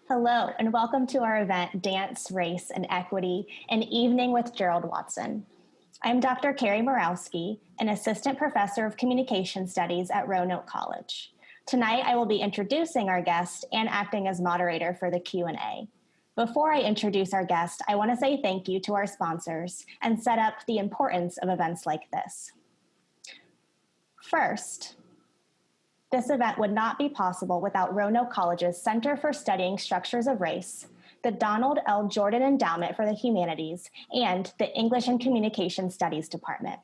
Hello, and welcome to our event, Dance, Race, and Equity, an Evening with Gerald Watson. I'm Dr. Carrie Morawski, an Assistant Professor of Communication Studies at Roanoke College. Tonight, I will be introducing our guest and acting as moderator for the Q&A. Before I introduce our guest, I want to say thank you to our sponsors and set up the importance of events like this. First, this event would not be possible without Roanoke College's Center for Studying Structures of Race, the Donald L. Jordan Endowment for the Humanities, and the English and Communication Studies Department.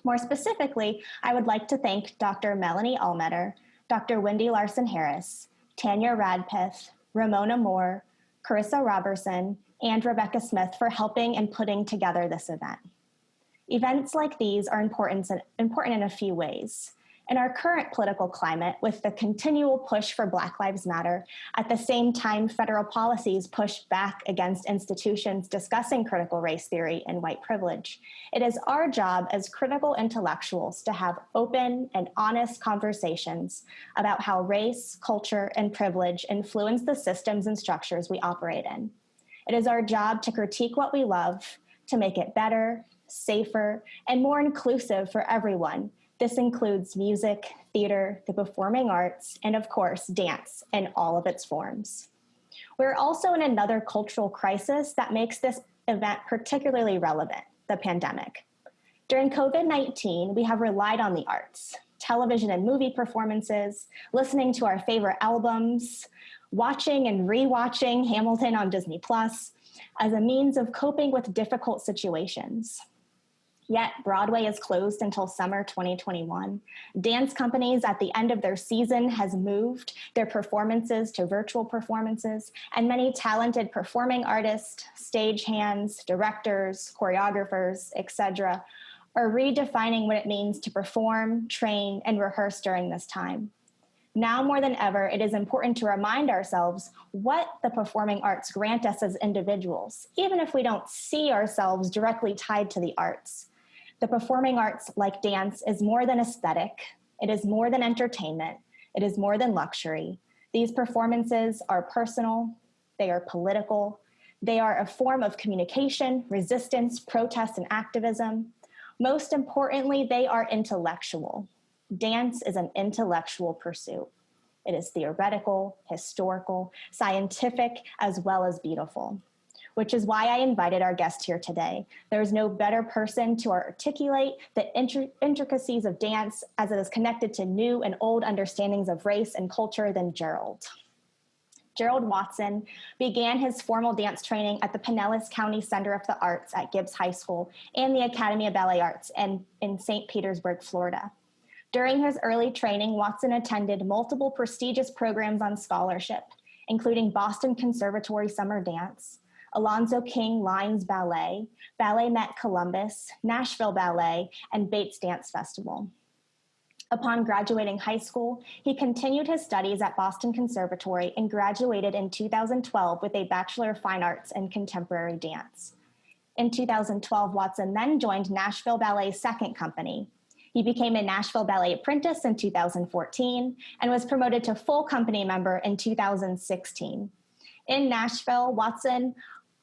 More specifically, I would like to thank Dr. Melanie Allmetter, Dr. Wendy Larson-Harris, Tanya Radpith, Ramona Moore, Carissa Robertson, and Rebecca Smith for helping and putting together this event. Events like these are important in a few ways. In our current political climate, with the continual push for Black Lives Matter, at the same time federal policies push back against institutions discussing critical race theory and white privilege, it is our job as critical intellectuals to have open and honest conversations about how race, culture, and privilege influence the systems and structures we operate in. It is our job to critique what we love, to make it better, safer, and more inclusive for everyone. This includes music, theater, the performing arts, and of course, dance in all of its forms. We're also in another cultural crisis that makes this event particularly relevant, the pandemic. During COVID-19, we have relied on the arts, television and movie performances, listening to our favorite albums, watching and rewatching Hamilton on Disney Plus as a means of coping with difficult situations. Yet Broadway is closed until summer 2021. Dance companies at the end of their season has moved their performances to virtual performances, and many talented performing artists, stagehands, directors, choreographers, etc., are redefining what it means to perform, train, and rehearse during this time. Now more than ever, it is important to remind ourselves what the performing arts grant us as individuals, even if we don't see ourselves directly tied to the arts. The performing arts, like dance, is more than aesthetic. It is more than entertainment. It is more than luxury. These performances are personal. They are political. They are a form of communication, resistance, protest, and activism. Most importantly, they are intellectual. Dance is an intellectual pursuit. It is theoretical, historical, scientific, as well as beautiful, which is why I invited our guest here today. There is no better person to articulate the intricacies of dance as it is connected to new and old understandings of race and culture than Gerald. Gerald Watson began his formal dance training at the Pinellas County Center of the Arts at Gibbs High School and the Academy of Ballet Arts in St. Petersburg, Florida. During his early training, Watson attended multiple prestigious programs on scholarship, including Boston Conservatory Summer Dance, Alonzo King Lines Ballet, Ballet Met Columbus, Nashville Ballet, and Bates Dance Festival. Upon graduating high school, he continued his studies at Boston Conservatory and graduated in 2012 with a Bachelor of Fine Arts in Contemporary Dance. In 2012, Watson then joined Nashville Ballet's second company. He became a Nashville Ballet apprentice in 2014 and was promoted to full company member in 2016. In Nashville, Watson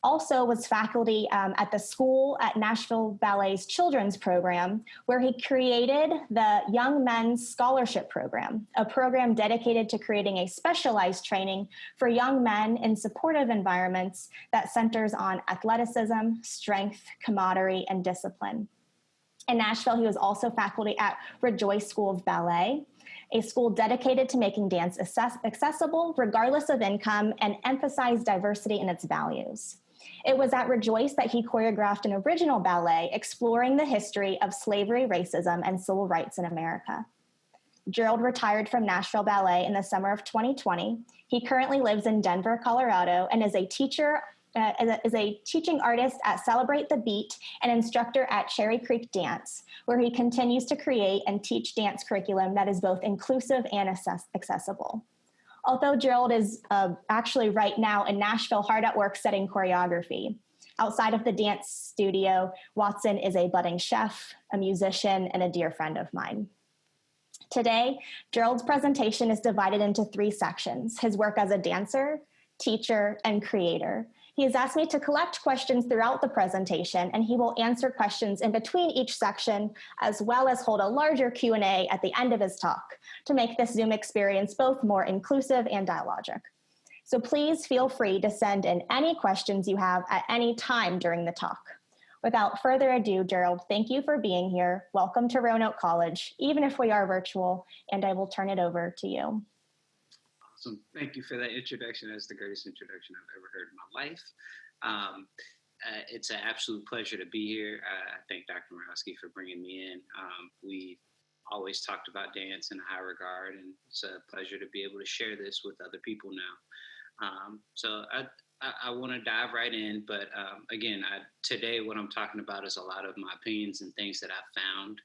also was faculty at the school at Nashville Ballet's children's program, where he created the Young Men's Scholarship Program, a program dedicated to creating a specialized training for young men in supportive environments that centers on athleticism, strength, camaraderie, and discipline. In Nashville, he was also faculty at Rejoice School of Ballet, a school dedicated to making dance accessible regardless of income and emphasize diversity in its values. It was at Rejoice that he choreographed an original ballet exploring the history of slavery, racism, and civil rights in America. Gerald retired from Nashville Ballet in the summer of 2020. He currently lives in Denver, Colorado, and is a teaching artist at Celebrate the Beat and instructor at Cherry Creek Dance, where he continues to create and teach dance curriculum that is both inclusive and accessible. Although Gerald is actually right now in Nashville hard at work studying choreography. Outside of the dance studio, Watson is a budding chef, a musician, and a dear friend of mine. Today, Gerald's presentation is divided into 3 sections: his work as a dancer, teacher, and creator. He has asked me to collect questions throughout the presentation, and he will answer questions in between each section, as well as hold a larger Q&A at the end of his talk to make this Zoom experience both more inclusive and dialogic. So please feel free to send in any questions you have at any time during the talk. Without further ado, Gerald, thank you for being here. Welcome to Roanoke College, even if we are virtual, and I will turn it over to you. Awesome. Thank you for that introduction. That's the greatest introduction I've ever heard in my life. It's an absolute pleasure to be here. I thank Dr. Morowski for bringing me in. We always talked about dance in high regard, and it's a pleasure to be able to share this with other people now. So I want to dive right in, but again, today what I'm talking about is a lot of my opinions and things that I've found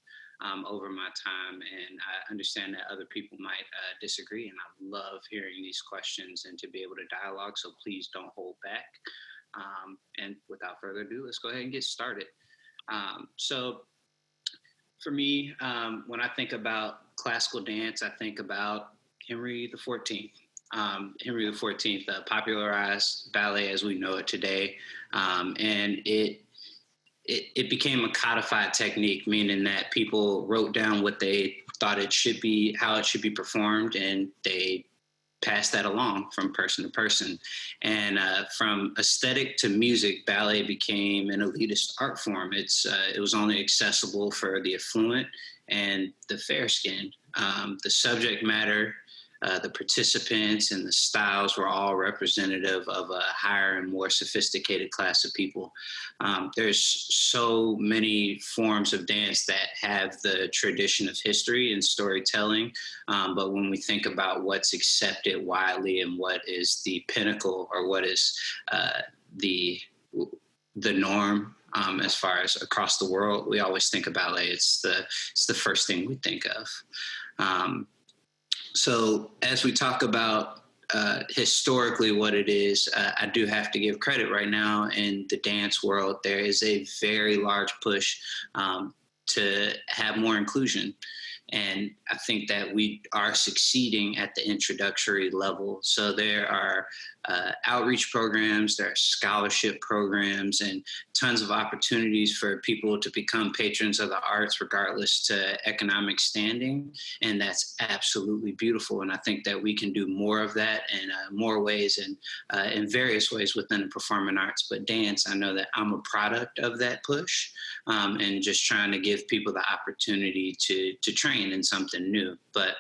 over my time, and I understand that other people might disagree, and I love hearing these questions and to be able to dialogue, so please don't hold back. And without further ado, let's go ahead and get started. So for me, when I think about classical dance, I think about Henry XIV. Henry XIV popularized ballet as we know it today, and it became a codified technique, meaning that people wrote down what they thought it should be, how it should be performed, and they passed that along from person to person. And from aesthetic to music, ballet became an elitist art form. It was only accessible for the affluent and the fair-skinned. The subject matter, the participants, and the styles were all representative of a higher and more sophisticated class of people. There's so many forms of dance that have the tradition of history and storytelling, but when we think about what's accepted widely and what is the pinnacle, or what is the norm, as far as across the world, we always think of ballet. It's the first thing we think of. So as we talk about historically what it is, I do have to give credit right now in the dance world. There is a very large push to have more inclusion. And I think that we are succeeding at the introductory level. So there are outreach programs, there are scholarship programs, and tons of opportunities for people to become patrons of the arts regardless to economic standing. And that's absolutely beautiful. And I think that we can do more of that in more ways and in various ways within the performing arts. But dance, I know that I'm a product of that push, and just trying to give people the opportunity to train in something new. But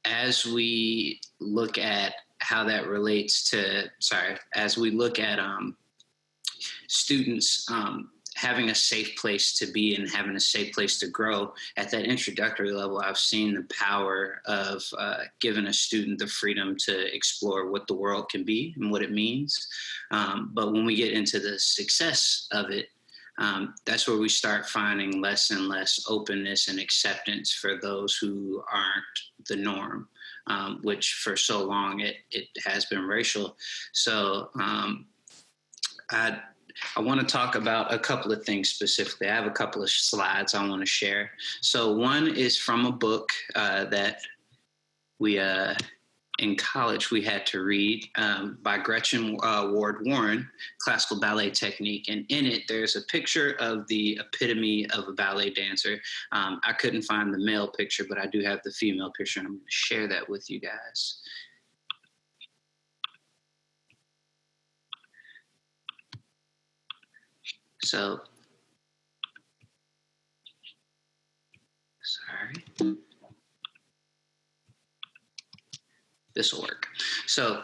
as we look at how that relates to, as we look at students having a safe place to be and having a safe place to grow at that introductory level, I've seen the power of giving a student the freedom to explore what the world can be and what it means. But when we get into the success of it, that's where we start finding less and less openness and acceptance for those who aren't the norm, which for so long it has been racial. So I want to talk about a couple of things specifically. I have a couple of slides I want to share. So one is from a book that we in college we had to read by Gretchen Ward Warren, Classical Ballet Technique. And in it, there's a picture of the epitome of a ballet dancer. I couldn't find the male picture, but I do have the female picture, and I'm going to share that with you guys. So, sorry. This will work. So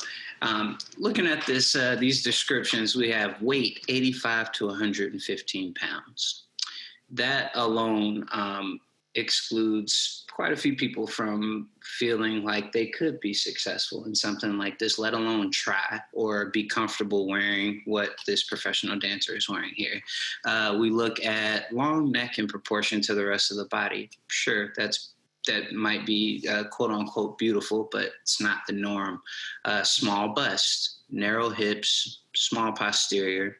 looking at this, these descriptions, we have weight 85 to 115 pounds. That alone excludes quite a few people from feeling like they could be successful in something like this, let alone try or be comfortable wearing what this professional dancer is wearing here. We look at long neck in proportion to the rest of the body. Sure, that might be quote unquote beautiful, but it's not the norm. Small bust, narrow hips, small posterior,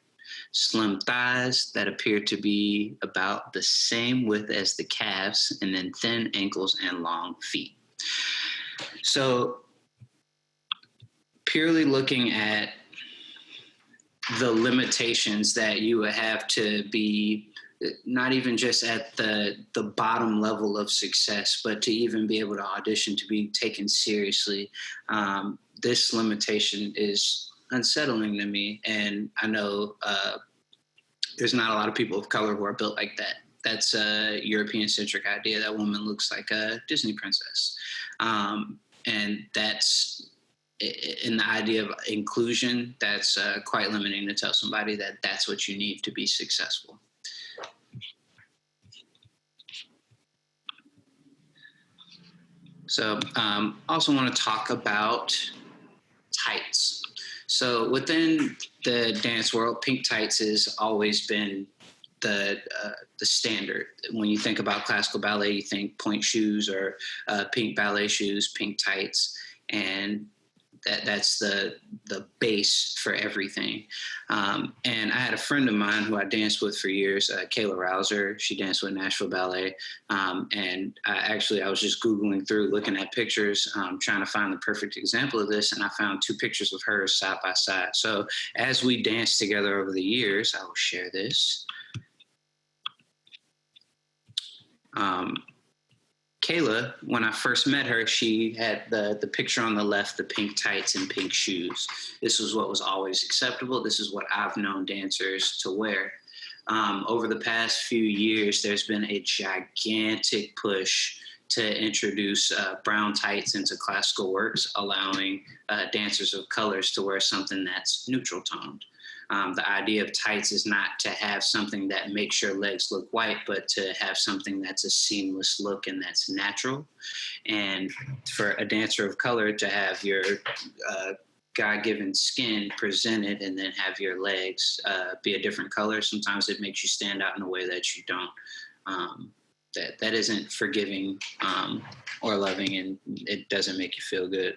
slim thighs that appear to be about the same width as the calves, and then thin ankles and long feet. So purely looking at the limitations that you would have to be not even just at the bottom level of success, but to even be able to audition to be taken seriously. This limitation is unsettling to me. And I know there's not a lot of people of color who are built like that. That's a European-centric idea. That woman looks like a Disney princess. And that's, in the idea of inclusion, that's quite limiting to tell somebody that that's what you need to be successful. So also want to talk about tights. So within the dance world, pink tights has always been the standard. When you think about classical ballet, you think point shoes or pink ballet shoes, pink tights, and that's the base for everything. And I had a friend of mine who I danced with for years, Kayla Rouser. She danced with Nashville Ballet. And I was just Googling through, looking at pictures, trying to find the perfect example of this. And I found two pictures of her side by side. So as we danced together over the years, I will share this. Kayla, when I first met her, she had the picture on the left, the pink tights and pink shoes. This was what was always acceptable. This is what I've known dancers to wear. Over the past few years, there's been a gigantic push to introduce brown tights into classical works, allowing dancers of colors to wear something that's neutral toned. The idea of tights is not to have something that makes your legs look white, but to have something that's a seamless look and that's natural. And for a dancer of color to have your God-given skin presented and then have your legs be a different color, sometimes it makes you stand out in a way that you don't. That isn't forgiving or loving, and it doesn't make you feel good.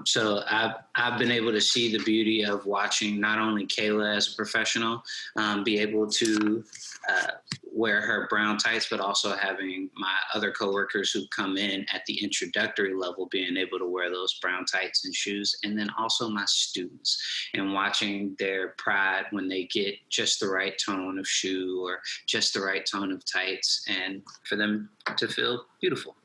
So I've been able to see the beauty of watching not only Kayla as a professional be able to wear her brown tights, but also having my other coworkers who come in at the introductory level being able to wear those brown tights and shoes, and then also my students, and watching their pride when they get just the right tone of shoe or just the right tone of tights, and for them to feel beautiful.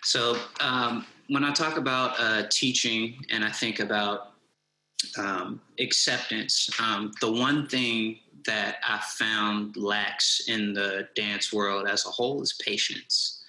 So when I talk about teaching and I think about acceptance, the one thing that I found lacks in the dance world as a whole is patience.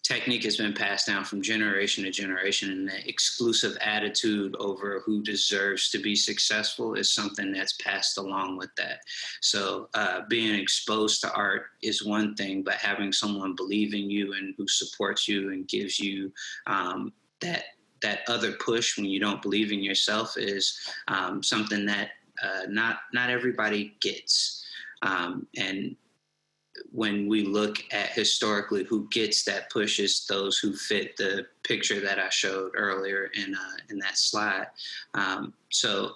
Technique has been passed down from generation to generation, and the exclusive attitude over who deserves to be successful is something that's passed along with that. So being exposed to art is one thing, but having someone believe in you and who supports you and gives you that other push when you don't believe in yourself is something that not everybody gets. And when we look at historically who gets that push is those who fit the picture that I showed earlier in that slide. So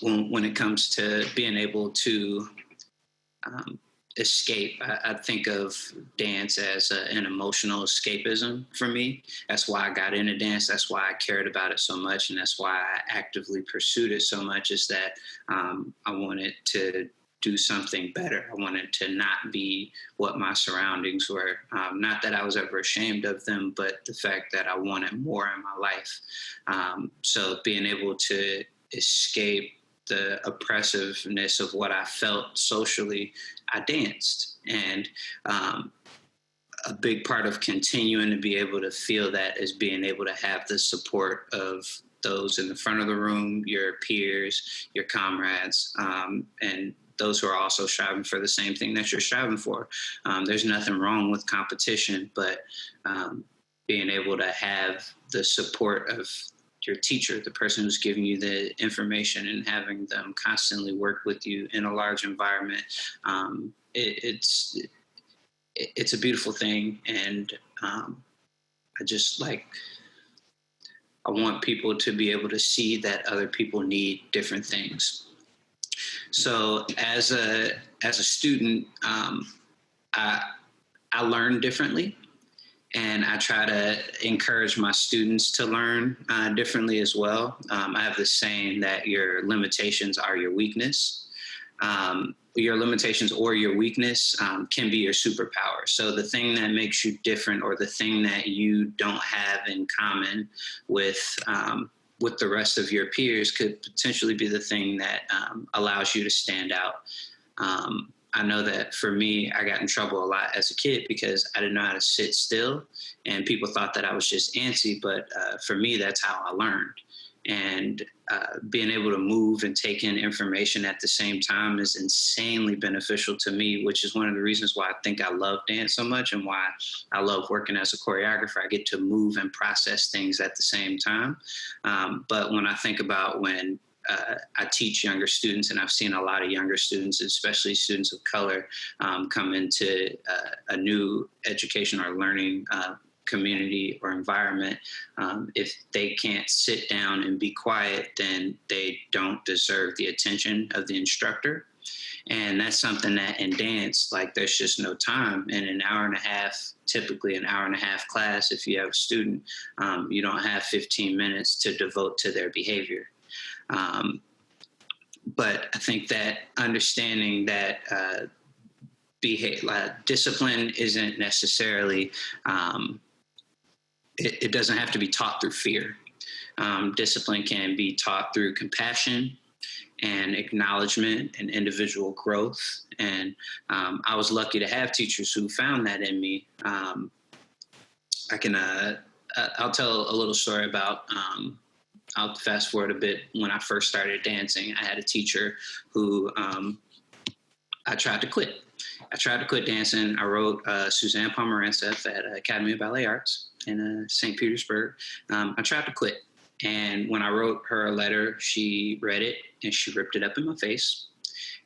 when it comes to being able to escape, I think of dance as an emotional escapism for me. That's why I got into dance. That's why I cared about it so much. And that's why I actively pursued it so much, is that I wanted to do something better. I wanted to not be what my surroundings were. Not that I was ever ashamed of them, but the fact that I wanted more in my life. So being able to escape the oppressiveness of what I felt socially, I danced. And a big part of continuing to be able to feel that is being able to have the support of those in the front of the room, your peers, your comrades, and those who are also striving for the same thing that you're striving for. There's nothing wrong with competition, but being able to have the support of your teacher, the person who's giving you the information, and having them constantly work with you in a large environment, it's a beautiful thing. And I just like I want people to be able to see that other people need different things. So as a student, I learn differently, and I try to encourage my students to learn differently as well. I have this saying that your limitations are your weakness. Your limitations or your weakness can be your superpower. So the thing that makes you different, or the thing that you don't have in common with the rest of your peers, could potentially be the thing that allows you to stand out. I know that for me, I got in trouble a lot as a kid because I didn't know how to sit still, and people thought that I was just antsy, but for me, that's how I learned. And being able to move and take in information at the same time is insanely beneficial to me, which is one of the reasons why I think I love dance so much, and why I love working as a choreographer. I get to move and process things at the same time. But when I think about when I teach younger students, and I've seen a lot of younger students, especially students of color, come into a new education or learning community or environment. If they can't sit down and be quiet, then they don't deserve the attention of the instructor. And that's something that in dance, like, there's just no time. In an hour and a half, typically an hour and a half class, if you have a student, you don't have 15 minutes to devote to their behavior. But I think that understanding that discipline isn't necessarily, it doesn't have to be taught through fear. Discipline can be taught through compassion and acknowledgement and individual growth. And I was lucky to have teachers who found that in me. I'll tell a little story about, I'll fast forward a bit. When I first started dancing, I had a teacher who I tried to quit. I tried to quit dancing. I wrote Suzanne Pomerantsev at Academy of Ballet Arts in St. Petersburg. I tried to quit. And when I wrote her a letter, she read it and she ripped it up in my face.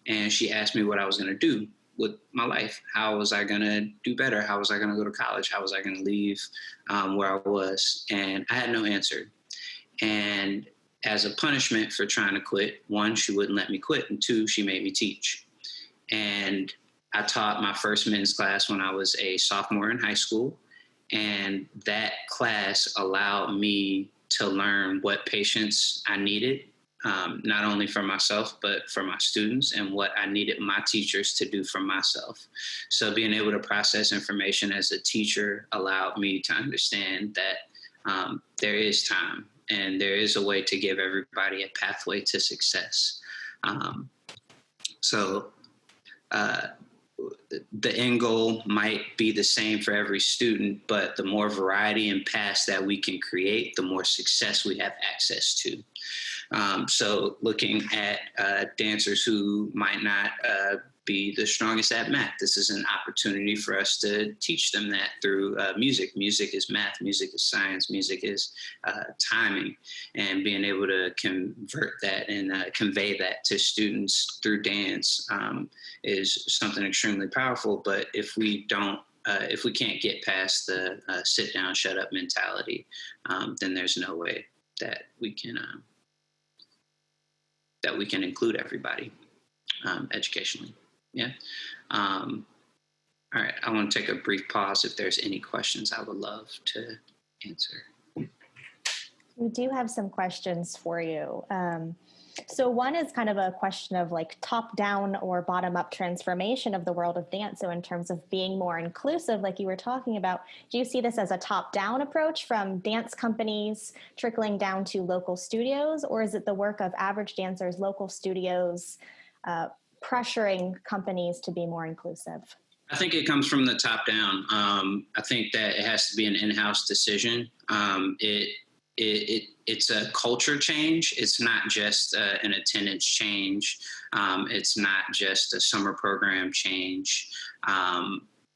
And she asked me what I was going to do with my life. How was I going to do better? How was I going to go to college? How was I going to leave where I was? And I had no answer. And as a punishment for trying to quit, one, she wouldn't let me quit. And two, she made me teach. And I taught my first men's class when I was a sophomore in high school. And that class allowed me to learn what patience I needed, not only for myself, but for my students, and what I needed my teachers to do for myself. So being able to process information as a teacher allowed me to understand that there is time, and there is a way to give everybody a pathway to success. The end goal might be the same for every student, but the more variety and paths that we can create, the more success we have access to. So looking at dancers who might not be the strongest at math, this is an opportunity for us to teach them that through music. Music is math, music is science, music is timing, and being able to convert that and convey that to students through dance is something extremely powerful. But if we can't get past the sit down, shut up mentality, then there's no way that we can include everybody educationally. Yeah. All right. I want to take a brief pause. If there's any questions, I would love to answer. We do have some questions for you. So one is kind of a question of like top down or bottom up transformation of the world of dance. So in terms of being more inclusive, like you were talking about, do you see this as a top down approach from dance companies trickling down to local studios, or is it the work of average dancers, local studios, pressuring companies to be more inclusive? I think it comes from the top down. I think that it has to be an in-house decision. It's a culture change. It's not just an attendance change. It's not just a summer program change.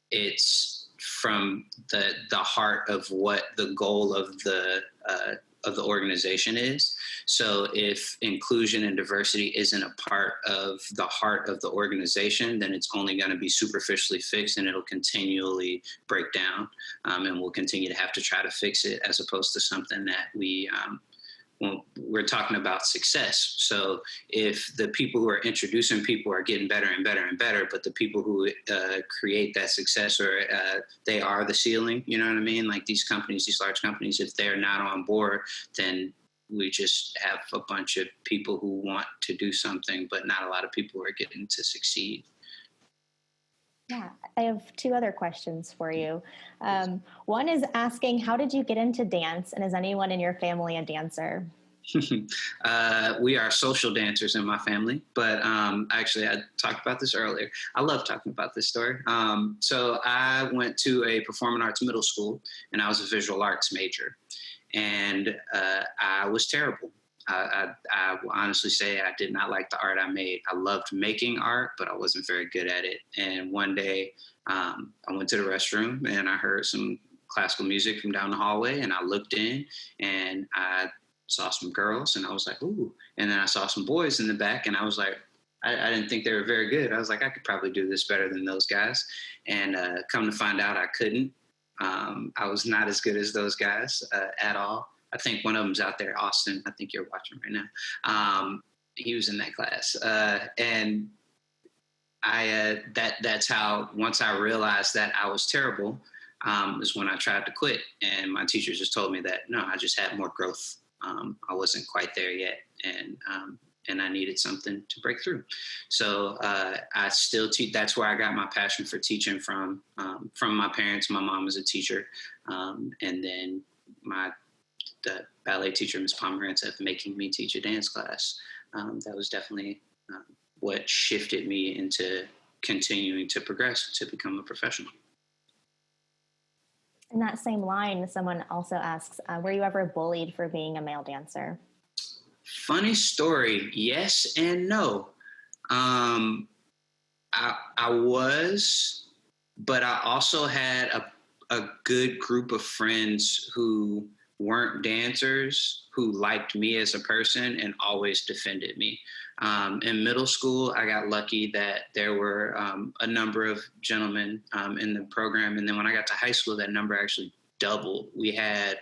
It's from the heart of what the goal of of the organization is. So if inclusion and diversity isn't a part of the heart of the organization, then it's only going to be superficially fixed, and it'll continually break down, and we'll continue to have to try to fix it, as opposed to something that well, we're talking about success. So if the people who are introducing people are getting better and better and better, but the people who create that success, or they are the ceiling, you know what I mean? Like these companies, these large companies, if they're not on board, then we just have a bunch of people who want to do something, but not a lot of people who are getting to succeed. Yeah, I have two other questions for you. One is asking, how did you get into dance? And is anyone in your family a dancer? We are social dancers in my family, but actually, I talked about this earlier. I love talking about this story. So I went to a performing arts middle school, and I was a visual arts major, and I was terrible. I will honestly say I did not like the art I made. I loved making art, but I wasn't very good at it. And one day I went to the restroom and I heard some classical music from down the hallway, and I looked in and I saw some girls and I was like, ooh. And then I saw some boys in the back and I was like, I didn't think they were very good. I was like, I could probably do this better than those guys. And come to find out I couldn't. I was not as good as those guys at all. I think one of them's out there, Austin. I think you're watching right now. He was in that class, and that's how. Once I realized that I was terrible, is when I tried to quit, and my teacher just told me that no, I just had more growth. I wasn't quite there yet, and I needed something to break through. So I still teach. That's where I got my passion for teaching from my parents. My mom was a teacher, and then the ballet teacher, Ms. Pomerantz, making me teach a dance class. That was definitely what shifted me into continuing to progress to become a professional. In that same line, someone also asks, were you ever bullied for being a male dancer? Funny story, yes and no. I was, but I also had a good group of friends who weren't dancers, who liked me as a person and always defended me. In middle school, I got lucky that there were a number of gentlemen in the program. And then when I got to high school, that number actually doubled. We had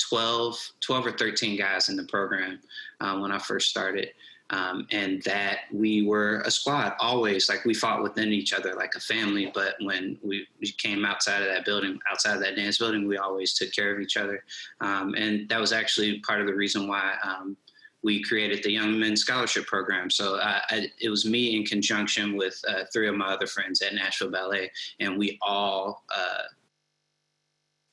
12 or 13 guys in the program when I first started. And that we were a squad always, like we fought within each other like a family. But when we came outside of that building, outside of that dance building, we always took care of each other. And that was actually part of the reason why we created the Young Men's Scholarship Program. So it was me in conjunction with 3 of my other friends at Nashville Ballet, and we all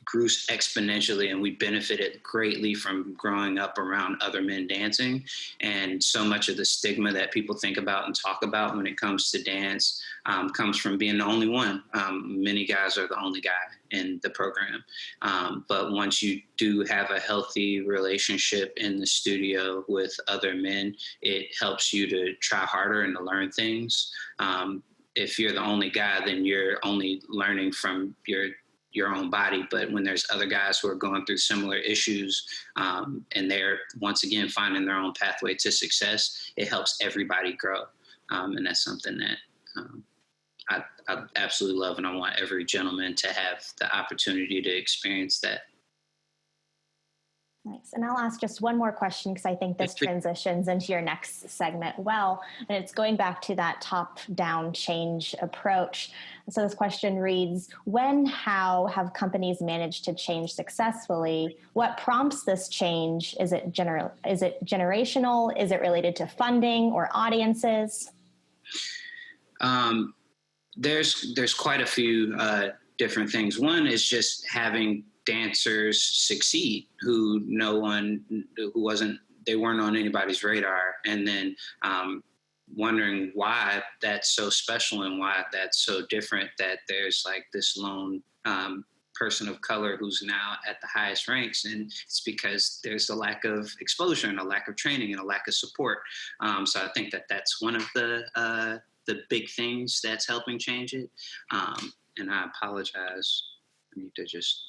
grew exponentially, and we benefited greatly from growing up around other men dancing. And so much of the stigma that people think about and talk about when it comes to dance comes from being the only one. Many guys are the only guy in the program. But once you do have a healthy relationship in the studio with other men, it helps you to try harder and to learn things. If you're the only guy, then you're only learning from your own body. But when there's other guys who are going through similar issues and they're once again finding their own pathway to success, it helps everybody grow. And that's something that I absolutely love, and I want every gentleman to have the opportunity to experience that. Nice. And I'll ask just one more question because I think this transitions into your next segment well, and it's going back to that top-down change approach. So this question reads, how have companies managed to change successfully? What prompts this change? Is it generational? Is it related to funding or audiences? There's quite a few different things. One is just having dancers succeed who they weren't on anybody's radar, and then wondering why that's so special and why that's so different, that there's like this lone person of color who's now at the highest ranks, and it's because there's a lack of exposure and a lack of training and a lack of support. So I think that's one of the big things that's helping change it. And I apologize. I need to just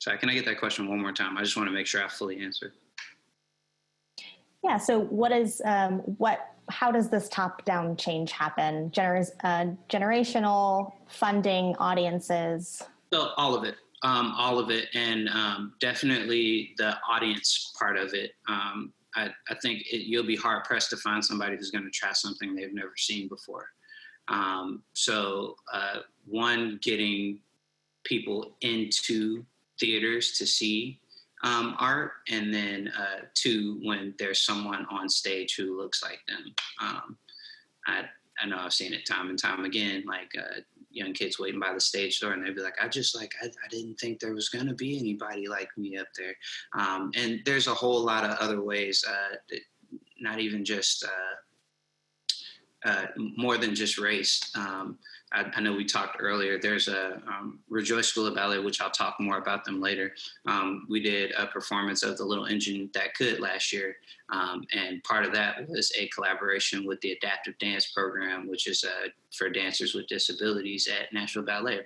Sorry, can I get that question one more time? I just want to make sure I fully answer. Yeah. So how does this top-down change happen? Generational, funding, audiences? So all of it. And definitely the audience part of it. I think you'll be hard pressed to find somebody who's going to try something they've never seen before. One, getting people into theaters to see art, and then two, when there's someone on stage who looks like them. I know I've seen it time and time again, like young kids waiting by the stage door, and they'd be like, I didn't think there was going to be anybody like me up there. And there's a whole lot of other ways, not even just more than just race. I know we talked earlier, there's a Rejoice School of Ballet, which I'll talk more about them later. We did a performance of The Little Engine That Could last year. And part of that was a collaboration with the Adaptive Dance Program, which is for dancers with disabilities at Nashville Ballet.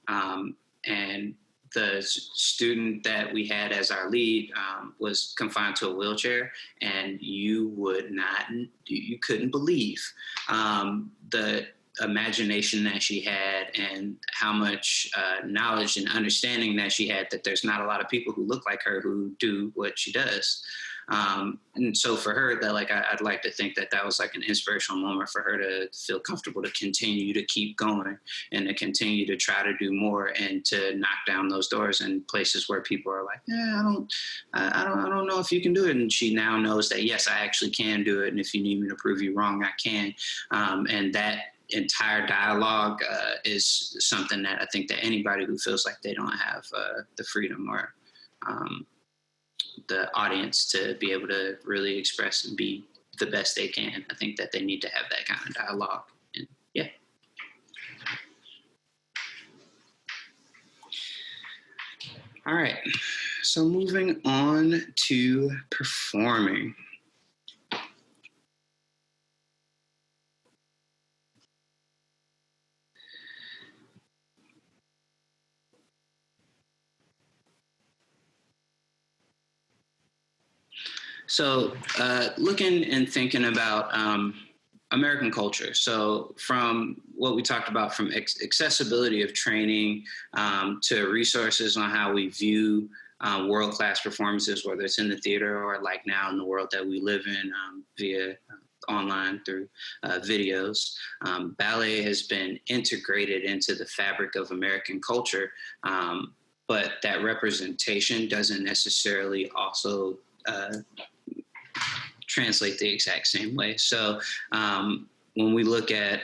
And the student that we had as our lead was confined to a wheelchair, and you couldn't believe the imagination that she had and how much knowledge and understanding that she had, that there's not a lot of people who look like her who do what she does. And so for her, that I'd like to think that was like an inspirational moment for her to feel comfortable to continue to keep going and to continue to try to do more and to knock down those doors in places where people are like, I don't know if you can do it. And she now knows that, yes, I actually can do it. And if you need me to prove you wrong, I can. And that entire dialogue is something that I think that anybody who feels like they don't have the freedom or the audience to be able to really express and be the best they can, I think that they need to have that kind of dialogue. And yeah. All right. So moving on to performing. So looking and thinking about American culture. So from what we talked about, from accessibility of training to resources on how we view world-class performances, whether it's in the theater or like now in the world that we live in via online through videos. Ballet has been integrated into the fabric of American culture, but that representation doesn't necessarily also translate the exact same way. So when we look at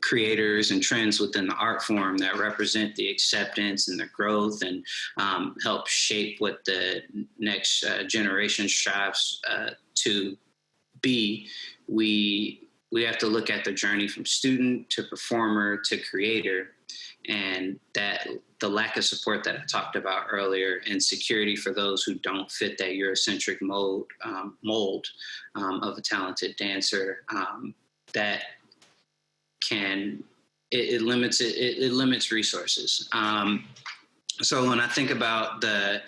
creators and trends within the art form that represent the acceptance and the growth and help shape what the next generation strives to be, we have to look at the journey from student to performer to creator, and that the lack of support that I talked about earlier and security for those who don't fit that Eurocentric mold of a talented dancer, that it limits resources. So when I think about the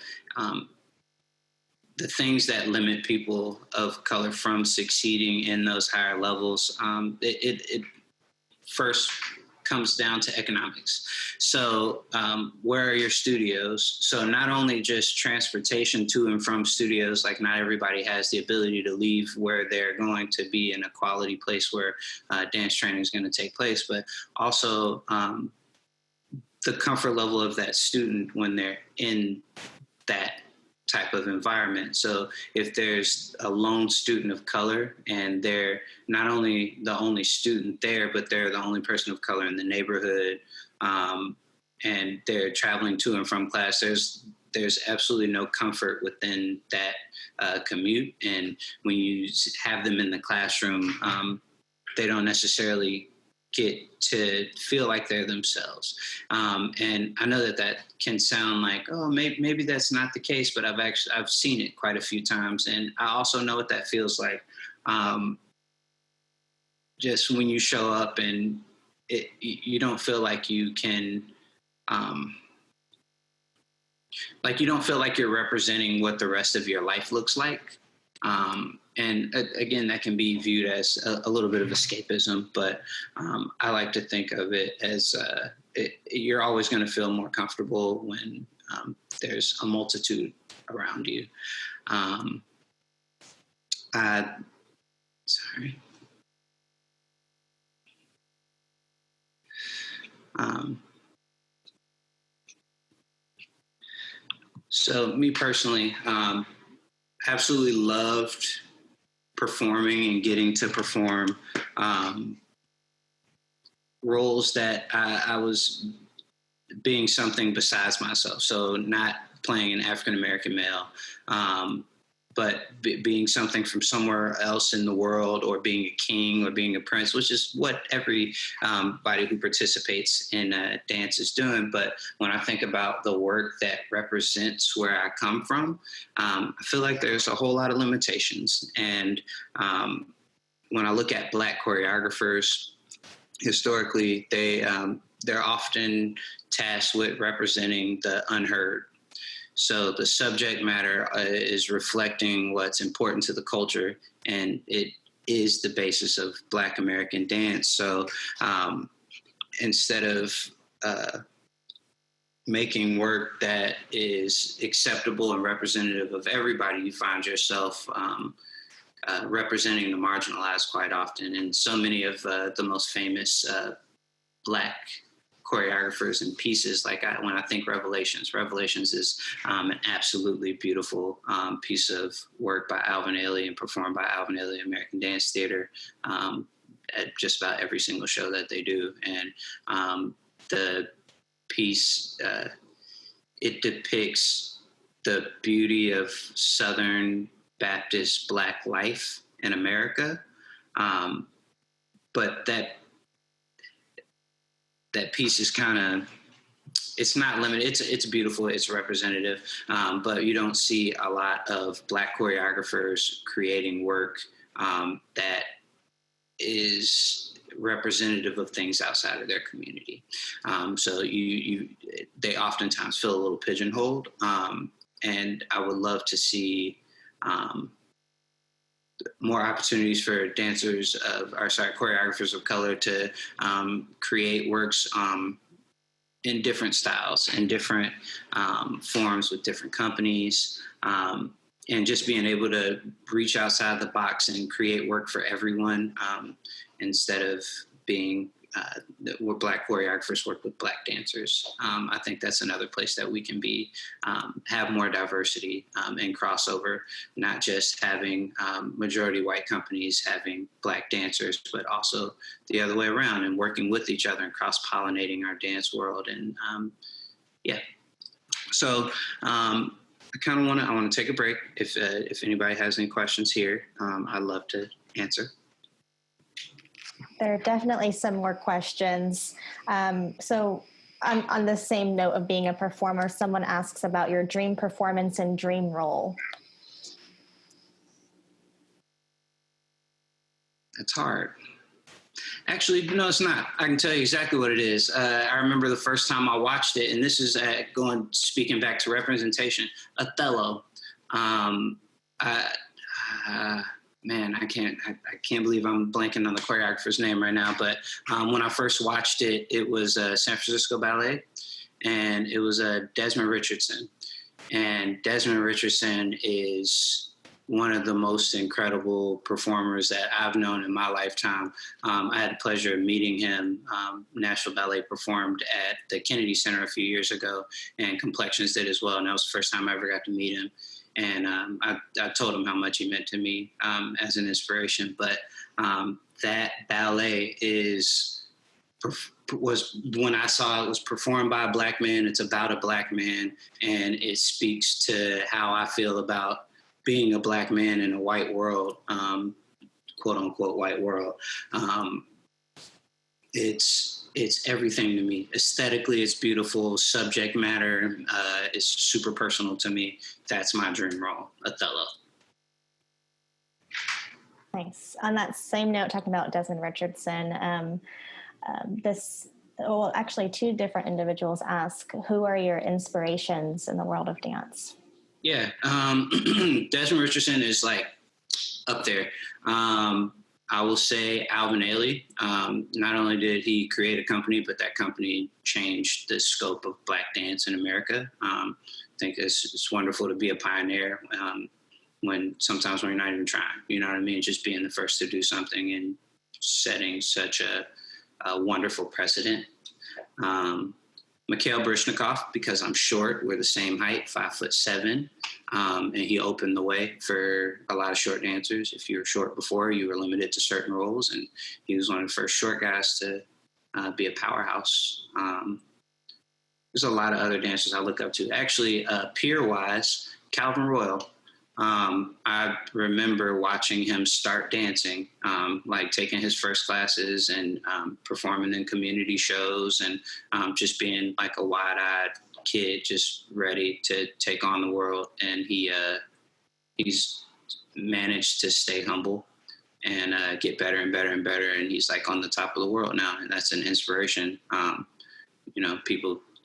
things that limit people of color from succeeding in those higher levels, it first comes down to economics. So where are your studios? So not only just transportation to and from studios, like not everybody has the ability to leave where they're going to be in a quality place where dance training is going to take place, but also the comfort level of that student when they're in that type of environment. So if there's a lone student of color and they're not only the only student there, but they're the only person of color in the neighborhood, and they're traveling to and from class, there's absolutely no comfort within that commute. And when you have them in the classroom, they don't necessarily get to feel like they're themselves. And I know that can sound like, oh, maybe that's not the case, but I've seen it quite a few times. And I also know what that feels like. Just when you show up and you don't feel like you can like you don't feel like you're representing what the rest of your life looks like. And again, that can be viewed as a little bit of escapism, but I like to think of it as you're always going to feel more comfortable when there's a multitude around you. Sorry. So me personally, absolutely loved performing and getting to perform roles that I was being something besides myself. So not playing an African-American male, but being something from somewhere else in the world, or being a king or being a prince, which is what everybody who participates in dance is doing. But when I think about the work that represents where I come from, I feel like there's a whole lot of limitations. And when I look at Black choreographers, historically, they're often tasked with representing the unheard. So the subject matter is reflecting what's important to the culture, and it is the basis of Black American dance. So instead of making work that is acceptable and representative of everybody, you find yourself representing the marginalized quite often. And so many of the most famous Black choreographers and pieces, like when I think Revelations is an absolutely beautiful piece of work by Alvin Ailey and performed by Alvin Ailey American Dance Theater at just about every single show that they do. And the piece, it depicts the beauty of Southern Baptist Black life in America, but that piece is kind of, it's not limited. It's beautiful. It's representative, but you don't see a lot of Black choreographers creating work that is representative of things outside of their community. So they oftentimes feel a little pigeonholed, and I would love to see more opportunities for choreographers of color to create works in different styles and different forms with different companies, and just being able to reach outside the box and create work for everyone, instead of being where Black choreographers work with Black dancers. I think that's another place that we can be, have more diversity and crossover, not just having majority white companies having Black dancers, but also the other way around, and working with each other and cross-pollinating our dance world. And so I kind of I want to take a break. If anybody has any questions here, I'd love to answer. There are definitely some more questions. So on the same note of being a performer, someone asks about your dream performance and dream role. It's hard. Actually, no, it's not. I can tell you exactly what it is. I remember the first time I watched it, and this is speaking back to representation, Othello. Man, I can't believe I'm blanking on the choreographer's name right now. But when I first watched it, it was San Francisco Ballet, and it was Desmond Richardson. And Desmond Richardson is one of the most incredible performers that I've known in my lifetime. I had the pleasure of meeting him. National Ballet performed at the Kennedy Center a few years ago, and Complexions did as well. And that was the first time I ever got to meet him. And I told him how much he meant to me as an inspiration. But that ballet was, when I saw it, was performed by a Black man. It's about a Black man, and it speaks to how I feel about being a Black man in a white world, quote unquote white world. It's everything to me. Aesthetically, it's beautiful. Subject matter is super personal to me. That's my dream role, Othello. Thanks. On that same note, talking about Desmond Richardson, this Well, actually, two different individuals ask, who are your inspirations in the world of dance? Yeah, Desmond Richardson is like up there. I will say Alvin Ailey. Not only did he create a company, but that company changed the scope of Black dance in America. I think it's wonderful to be a pioneer when sometimes when you're not even trying. You know what I mean? Just being the first to do something and setting such a wonderful precedent. Mikhail Baryshnikov, because I'm short, we're the same height, 5'7", and he opened the way for a lot of short dancers. If you were short before, you were limited to certain roles, and he was one of the first short guys to be a powerhouse. There's a lot of other dancers I look up to. Actually, peer-wise, Calvin Royal. I remember watching him start dancing, like taking his first classes and performing in community shows and just being like a wide-eyed kid, just ready to take on the world. And he's managed to stay humble and get better and better and better. And he's like on the top of the world now, and that's an inspiration.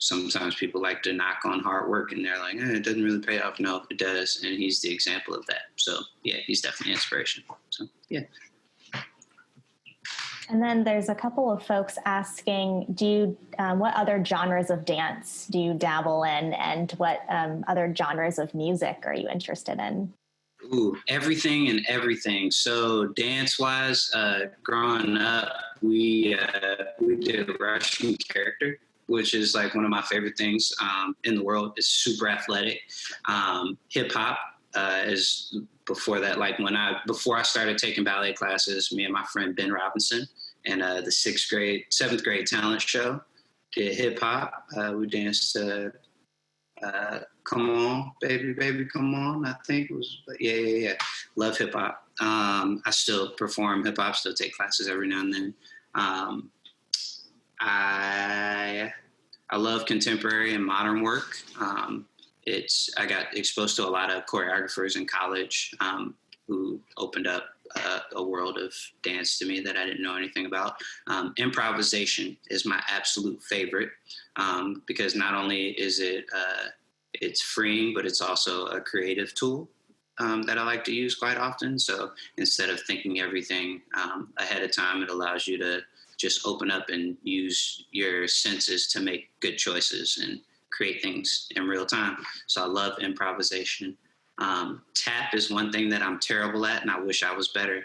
Sometimes people like to knock on hard work and they're like, it doesn't really pay off. No, it does. And he's the example of that. So yeah, he's definitely inspiration. So yeah. And then there's a couple of folks asking, what other genres of dance do you dabble in, and what other genres of music are you interested in? Ooh, everything and everything. So dance-wise, growing up, we did Russian character, which is like one of my favorite things in the world. It's super athletic. Hip hop is before that. Like before I started taking ballet classes, me and my friend Ben Robinson and the 7th grade talent show did hip hop. We danced to "Come On, Baby, Baby, Come On." I think it was. Yeah. Love hip hop. I still perform hip hop. Still take classes every now and then. I love contemporary and modern work. I got exposed to a lot of choreographers in college who opened up a world of dance to me that I didn't know anything about. Improvisation is my absolute favorite because not only is it's freeing, but it's also a creative tool that I like to use quite often. So instead of thinking everything ahead of time, it allows you to just open up and use your senses to make good choices and create things in real time. So I love improvisation. Tap is one thing that I'm terrible at, and I wish I was better.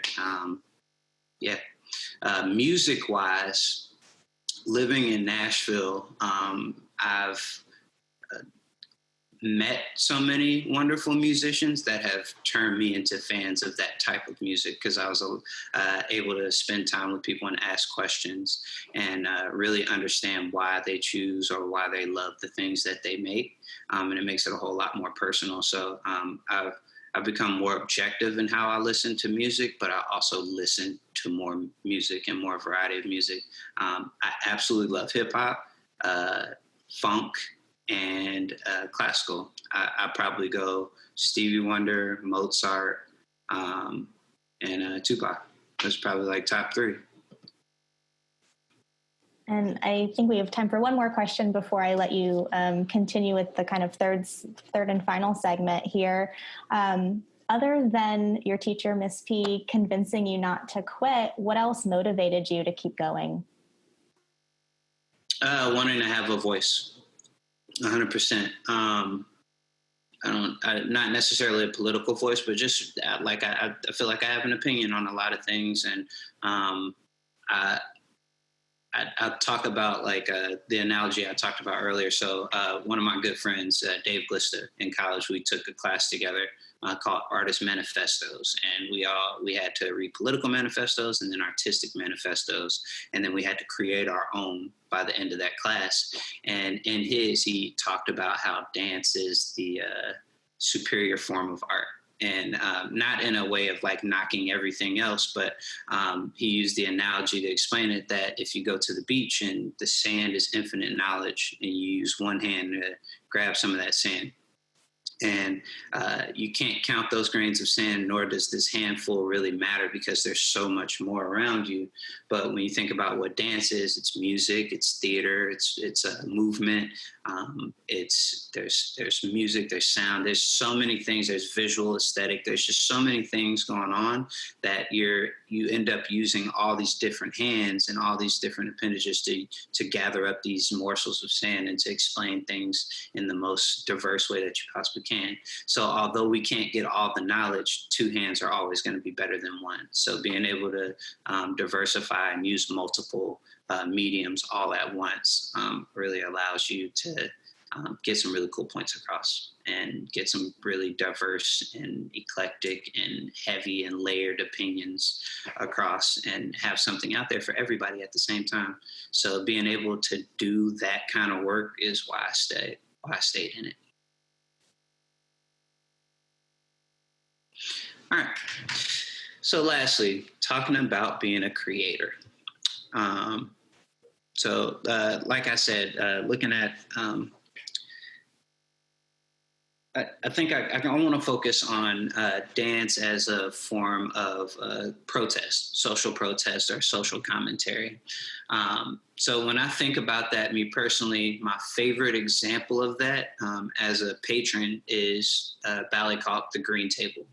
Music-wise, living in Nashville, I've met so many wonderful musicians that have turned me into fans of that type of music because I was able to spend time with people and ask questions and really understand why they choose or why they love the things that they make. And it makes it a whole lot more personal. So I've become more objective in how I listen to music, but I also listen to more music and more variety of music. I absolutely love hip hop, funk, and classical. I probably go Stevie Wonder, Mozart, and Tupac. That's probably like top 3. And I think we have time for one more question before I let you continue with the kind of third and final segment here. Other than your teacher, Miss P, convincing you not to quit, what else motivated you to keep going? Wanting to have a voice. 100%. Not necessarily a political voice, but just like I feel like I have an opinion on a lot of things, and I talk about like the analogy I talked about earlier. So one of my good friends, Dave Glista, in college, we took a class together called Artist Manifestos, and we had to read political manifestos and then artistic manifestos, and then we had to create our own by the end of that class. And in he talked about how dance is the superior form of art. And not in a way of like knocking everything else, but he used the analogy to explain it that if you go to the beach and the sand is infinite knowledge and you use one hand to grab some of that sand, And you can't count those grains of sand, nor does this handful really matter because there's so much more around you. But when you think about what dance is, it's music, it's theater, it's a movement. There's music, there's sound, there's so many things. There's visual, aesthetic. There's just so many things going on that you end up using all these different hands and all these different appendages to gather up these morsels of sand and to explain things in the most diverse way that you possibly can. So although we can't get all the knowledge, two hands are always going to be better than one. So being able to diversify and use multiple mediums all at once really allows you to get some really cool points across and get some really diverse and eclectic and heavy and layered opinions across and have something out there for everybody at the same time. So being able to do that kind of work is why I stayed in it. All right. So lastly, talking about being a creator. Like I said, looking at, I think I want to focus on dance as a form of protest, social protest or social commentary. So when I think about that, me personally, my favorite example of that as a patron is a ballet called The Green Table.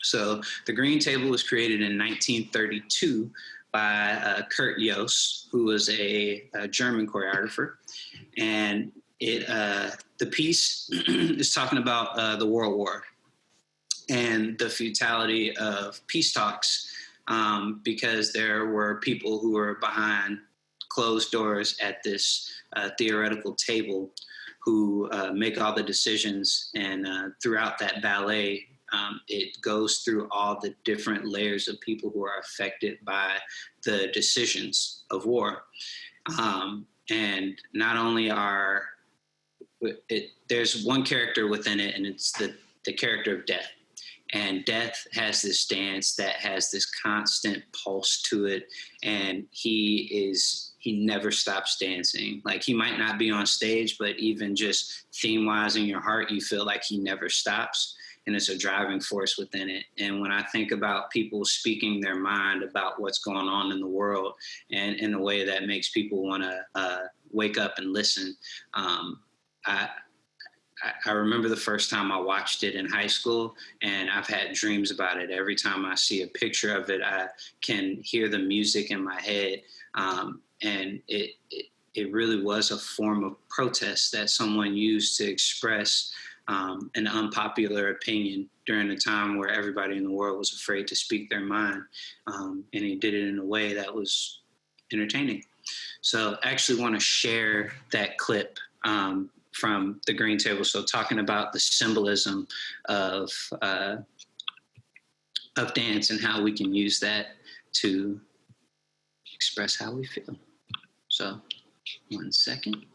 So The Green Table was created in 1932 by Kurt Jooss, who was a German choreographer. And the piece is talking about the World War and the futility of peace talks because there were people who were behind closed doors at this theoretical table who make all the decisions. And throughout that ballet, it goes through all the different layers of people who are affected by the decisions of war. And not only there's one character within it, and it's the character of Death. And Death has this dance that has this constant pulse to it, and he never stops dancing. Like, he might not be on stage, but even just theme-wise in your heart, you feel like he never stops. And it's a driving force within it. And when I think about people speaking their mind about what's going on in the world and in a way that makes people want to wake up and listen, I remember the first time I watched it in high school, and I've had dreams about it. Every time I see a picture of it, I can hear the music in my head. And it really was a form of protest that someone used to express an unpopular opinion during a time where everybody in the world was afraid to speak their mind. And he did it in a way that was entertaining. So I actually want to share that clip from The Green Table. So talking about the symbolism of dance and how we can use that to express how we feel. So 1 second.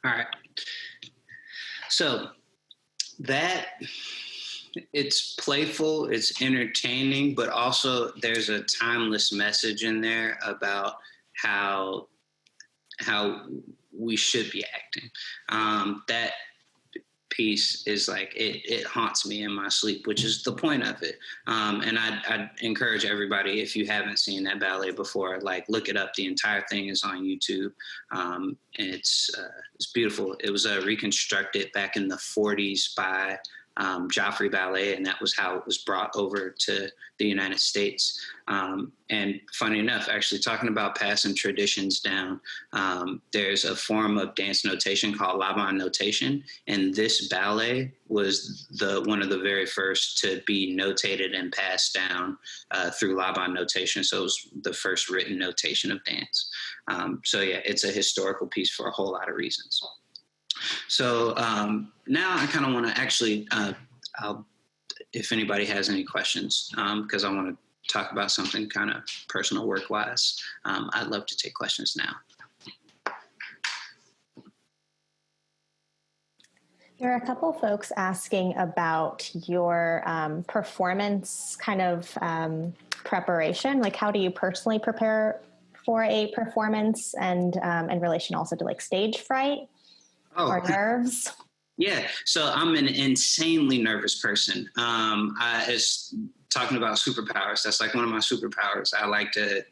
All right. So that it's playful, it's entertaining, but also there's a timeless message in there about how we should be acting. That piece is like it haunts me in my sleep, which is the point of it. And I'd encourage everybody, if you haven't seen that ballet before, like look it up. The entire thing is on YouTube. And it's beautiful. It was reconstructed back in the 40s by Joffrey Ballet, and that was how it was brought over to the United States. And funny enough, actually talking about passing traditions down, there's a form of dance notation called Laban notation, and this ballet was one of the very first to be notated and passed down through Laban notation. So it was the first written notation of dance. So yeah, it's a historical piece for a whole lot of reasons. So now I kind of want to actually, if anybody has any questions, because I want to talk about something kind of personal work-wise, I'd love to take questions now. There are a couple folks asking about your performance kind of preparation. Like, how do you personally prepare for a performance, and in relation also to like stage fright? Or nerves? Yeah, so I'm an insanely nervous person. It's talking about superpowers. That's like one of my superpowers. I like to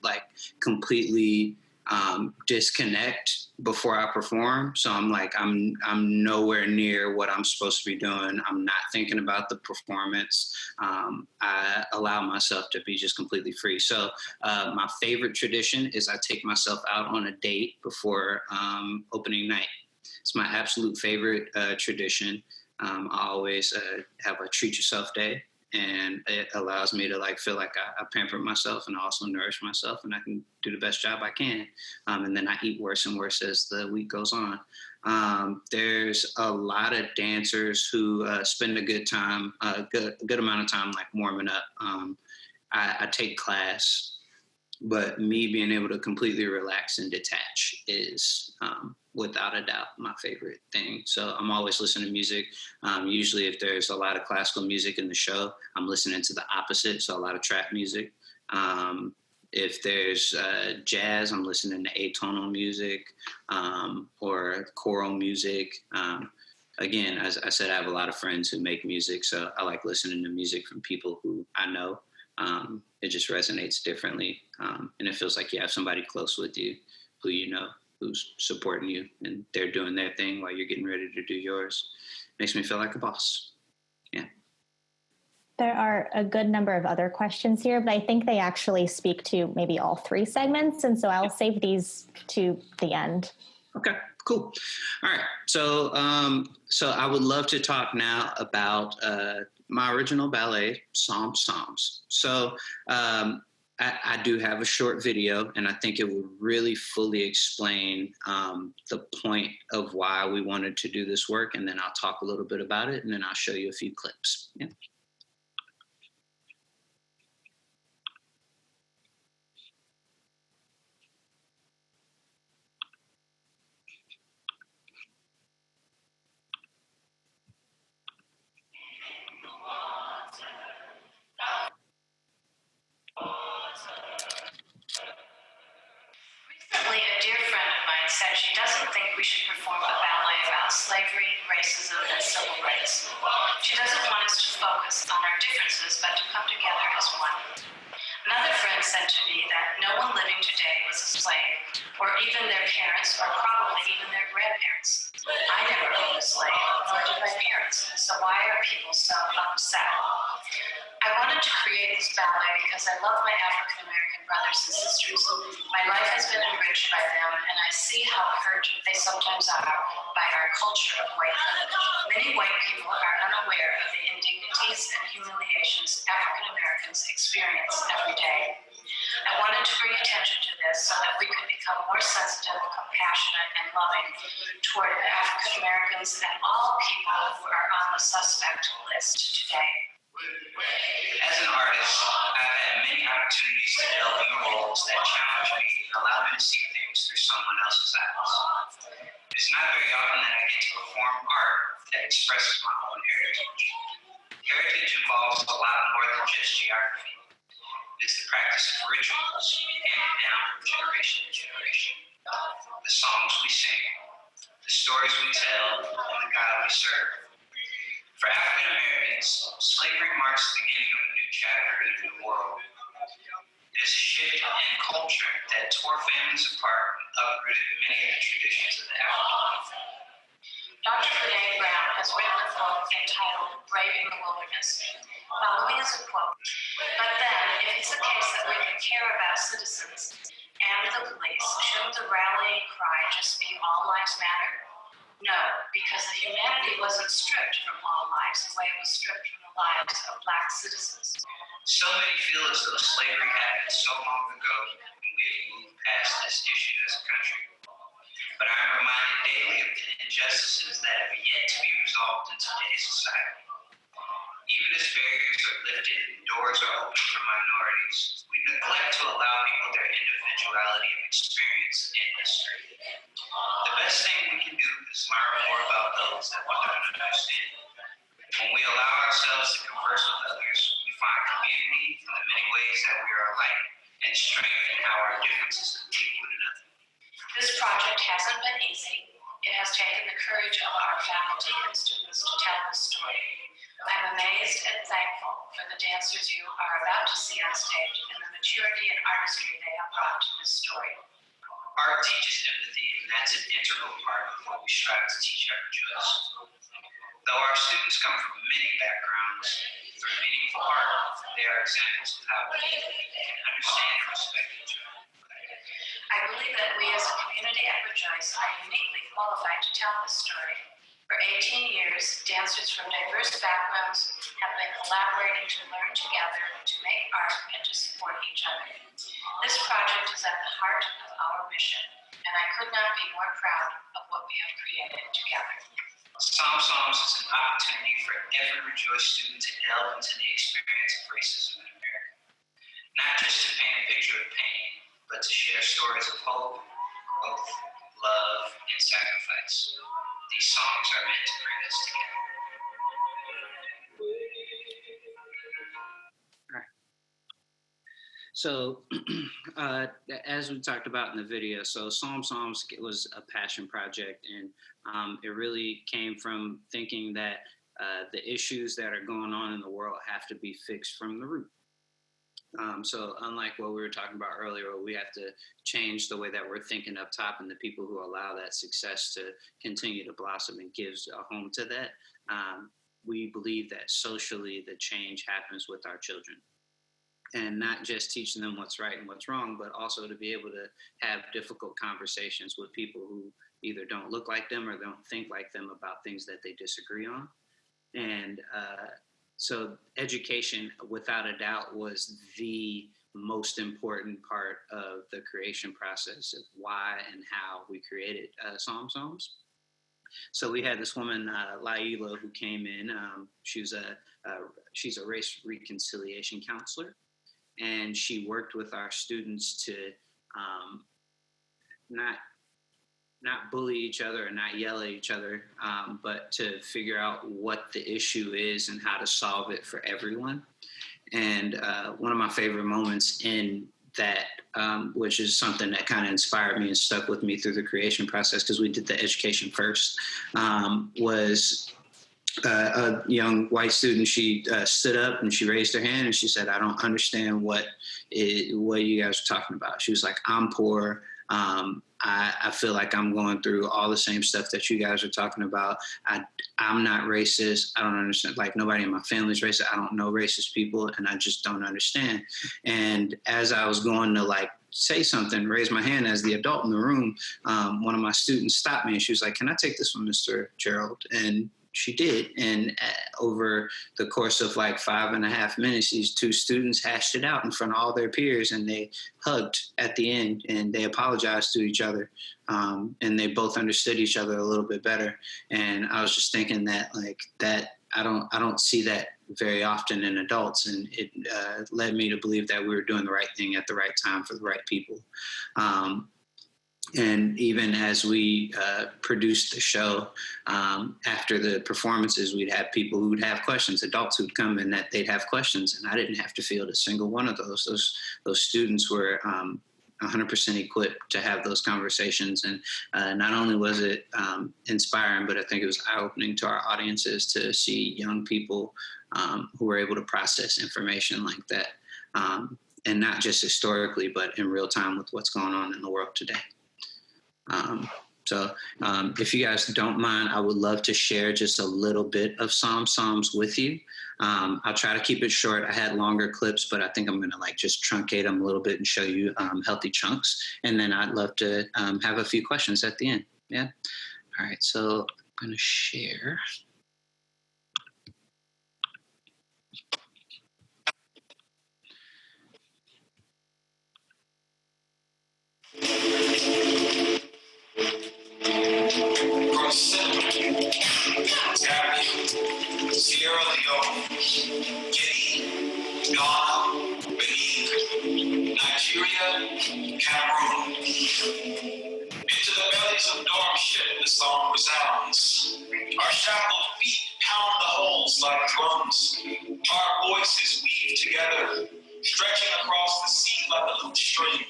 completely disconnect before I perform. So I'm nowhere near what I'm supposed to be doing. I'm not thinking about the performance. I allow myself to be just completely free. So my favorite tradition is I take myself out on a date before opening night. It's my absolute favorite tradition. I always have a treat yourself day, and it allows me to feel like I pampered myself and also nourish myself, and I can do the best job I can. And then I eat worse and worse as the week goes on. There's a lot of dancers who spend a good amount of time warming up. I take class, but me being able to completely relax and detach is without a doubt my favorite thing. So I'm always listening to music. Usually if there's a lot of classical music in the show, I'm listening to the opposite, so a lot of trap music. If there's jazz, I'm listening to atonal music or choral music. Again, as I said, I have a lot of friends who make music, so I like listening to music from people who I know. It just resonates differently. And it feels like you have somebody close with you who you know, who's supporting you, and they're doing their thing while you're getting ready to do yours. Makes me feel like a boss. Yeah. There are a good number of other questions here, but I think they actually speak to maybe all three segments. And so I'll save these to the end. Okay, cool. All right. So, so I would love to talk now about my original ballet, Psalms. So I do have a short video, and I think it would really fully explain the point of why we wanted to do this work, and then I'll talk a little bit about it, and then I'll show you a few clips. Yeah. Said she doesn't think we should perform a ballet about slavery, racism, and civil rights. She doesn't want us to focus on our differences, but to come together as one. Another friend said to me that no one living today was a slave, or even their parents, or probably even their grandparents. I never owned a slave, nor did my parents, so why are people so upset? I wanted to create this ballet because I love my African American brothers and sisters. My life has been enriched by them, and I see how hurt they sometimes are by our culture of whitehood. Many white people are unaware of the indignities and humiliations African Americans experience every day. I wanted to bring attention to this so that we could become more sensitive, compassionate, and loving toward African Americans and all people who are on the suspect list today. As an artist, I've had many opportunities to delve into roles that challenge me and allow me to see things through someone else's eyes. It's not very often that I get to perform art that expresses my own heritage. Heritage involves a lot more than just geography. It's the practice of rituals handed down from generation to generation. The songs we sing, the stories we tell, and the God we serve. For African Americans, slavery marks the beginning of a new chapter in a new world. It is a shift in culture that tore families apart and uprooted many of the traditions of the African. Dr. Brene Brown has written a book entitled Braving the Wilderness. Following is a quote, "But then, if it's the case that we can care about citizens and the police, shouldn't the rallying cry just be all lives matter? No, because the humanity wasn't stripped from all lives the way it was stripped from the lives of Black citizens." So many feel as though slavery happened so long ago and we have moved past this issue as a country. But I am reminded daily of the injustices that have yet to be resolved in today's society. Even as barriers are lifted and doors are opened for minorities, we neglect to allow people their individuality of experience in history. The best thing we can do is learn more about those that we don't understand. When we allow ourselves to converse with others, we find community in the many ways that we are alike and strength in how our differences complete one another. This project hasn't been easy. It has taken the courage of our faculty and students to tell this story. I'm amazed and thankful for the dancers you are about to see on stage and the maturity and artistry they have brought to this story. Art teaches empathy, and that's an integral part of what we strive to teach every choice. Though our students come from many backgrounds, through meaningful art, they are examples of how we can understand and respect each other. I believe that we as a community at Rejoice are uniquely qualified to tell this story. For 18 years, dancers from diverse backgrounds have been collaborating to learn together, to make art, and to support each other. This project is at the heart of our mission, and I could not be more proud of what we have created together. Psalm Songs is an opportunity for every Rejoice student to delve into the experience of racism in America. Not just to paint a picture of pain, but to share stories of hope, growth, love, and sacrifice. These songs are meant to bring us together. So, as we talked about in the video, so Psalm Songs was a passion project, and it really came from thinking that the issues that are going on in the world have to be fixed from the root. So unlike what we were talking about earlier, we have to change the way that we're thinking up top, and the people who allow that success to continue to blossom and gives a home to that. We believe that socially the change happens with our children, and not just teaching them what's right and what's wrong, but also to be able to have difficult conversations with people who either don't look like them or don't think like them about things that they disagree on. And so education, without a doubt, was the most important part of the creation process of why and how we created Psalm Songs. So we had this woman, Laila, who came in. She's a race reconciliation counselor, and she worked with our students to not bully each other or not yell at each other, but to figure out what the issue is and how to solve it for everyone. And one of my favorite moments in that, which is something that kind of inspired me and stuck with me through the creation process, because we did the education first, was a young white student. She stood up and she raised her hand and she said, "I don't understand what you guys are talking about." She was like, "I'm poor. I feel like I'm going through all the same stuff that you guys are talking about. I'm not racist. I don't understand. Like, nobody in my family's racist. I don't know racist people, and I just don't understand." And as I was going to say something, raise my hand as the adult in the room, one of my students stopped me and she was like, "Can I take this from Mr. Gerald?" And she did. And over the course of 5.5 minutes, these two students hashed it out in front of all their peers, and they hugged at the end and they apologized to each other. And they both understood each other a little bit better. And I was just thinking that I don't see that very often in adults, and it led me to believe that we were doing the right thing at the right time for the right people. And even as we produced the show, after the performances, we'd have people who would have questions, adults who'd come in that they'd have questions, and I didn't have to field a single one of those. Those students were 100% equipped to have those conversations. And not only was it inspiring, but I think it was eye-opening to our audiences to see young people who were able to process information like that. And not just historically, but in real time with what's going on in the world today. So if you guys don't mind, I would love to share just a little bit of Psalms with you. I'll try to keep it short. I had longer clips, but I think I'm going to just truncate them a little bit and show you healthy chunks. And then I'd love to have a few questions at the end. Yeah. All right. So I'm going to share. Sierra Leone, Guinea, Ghana, Benin, Nigeria, Cameroon. Into the bellies of dorm ship the song resounds. Our shackled feet pound the holes like drums. Our voices weave together, stretching across the sea like a lute string,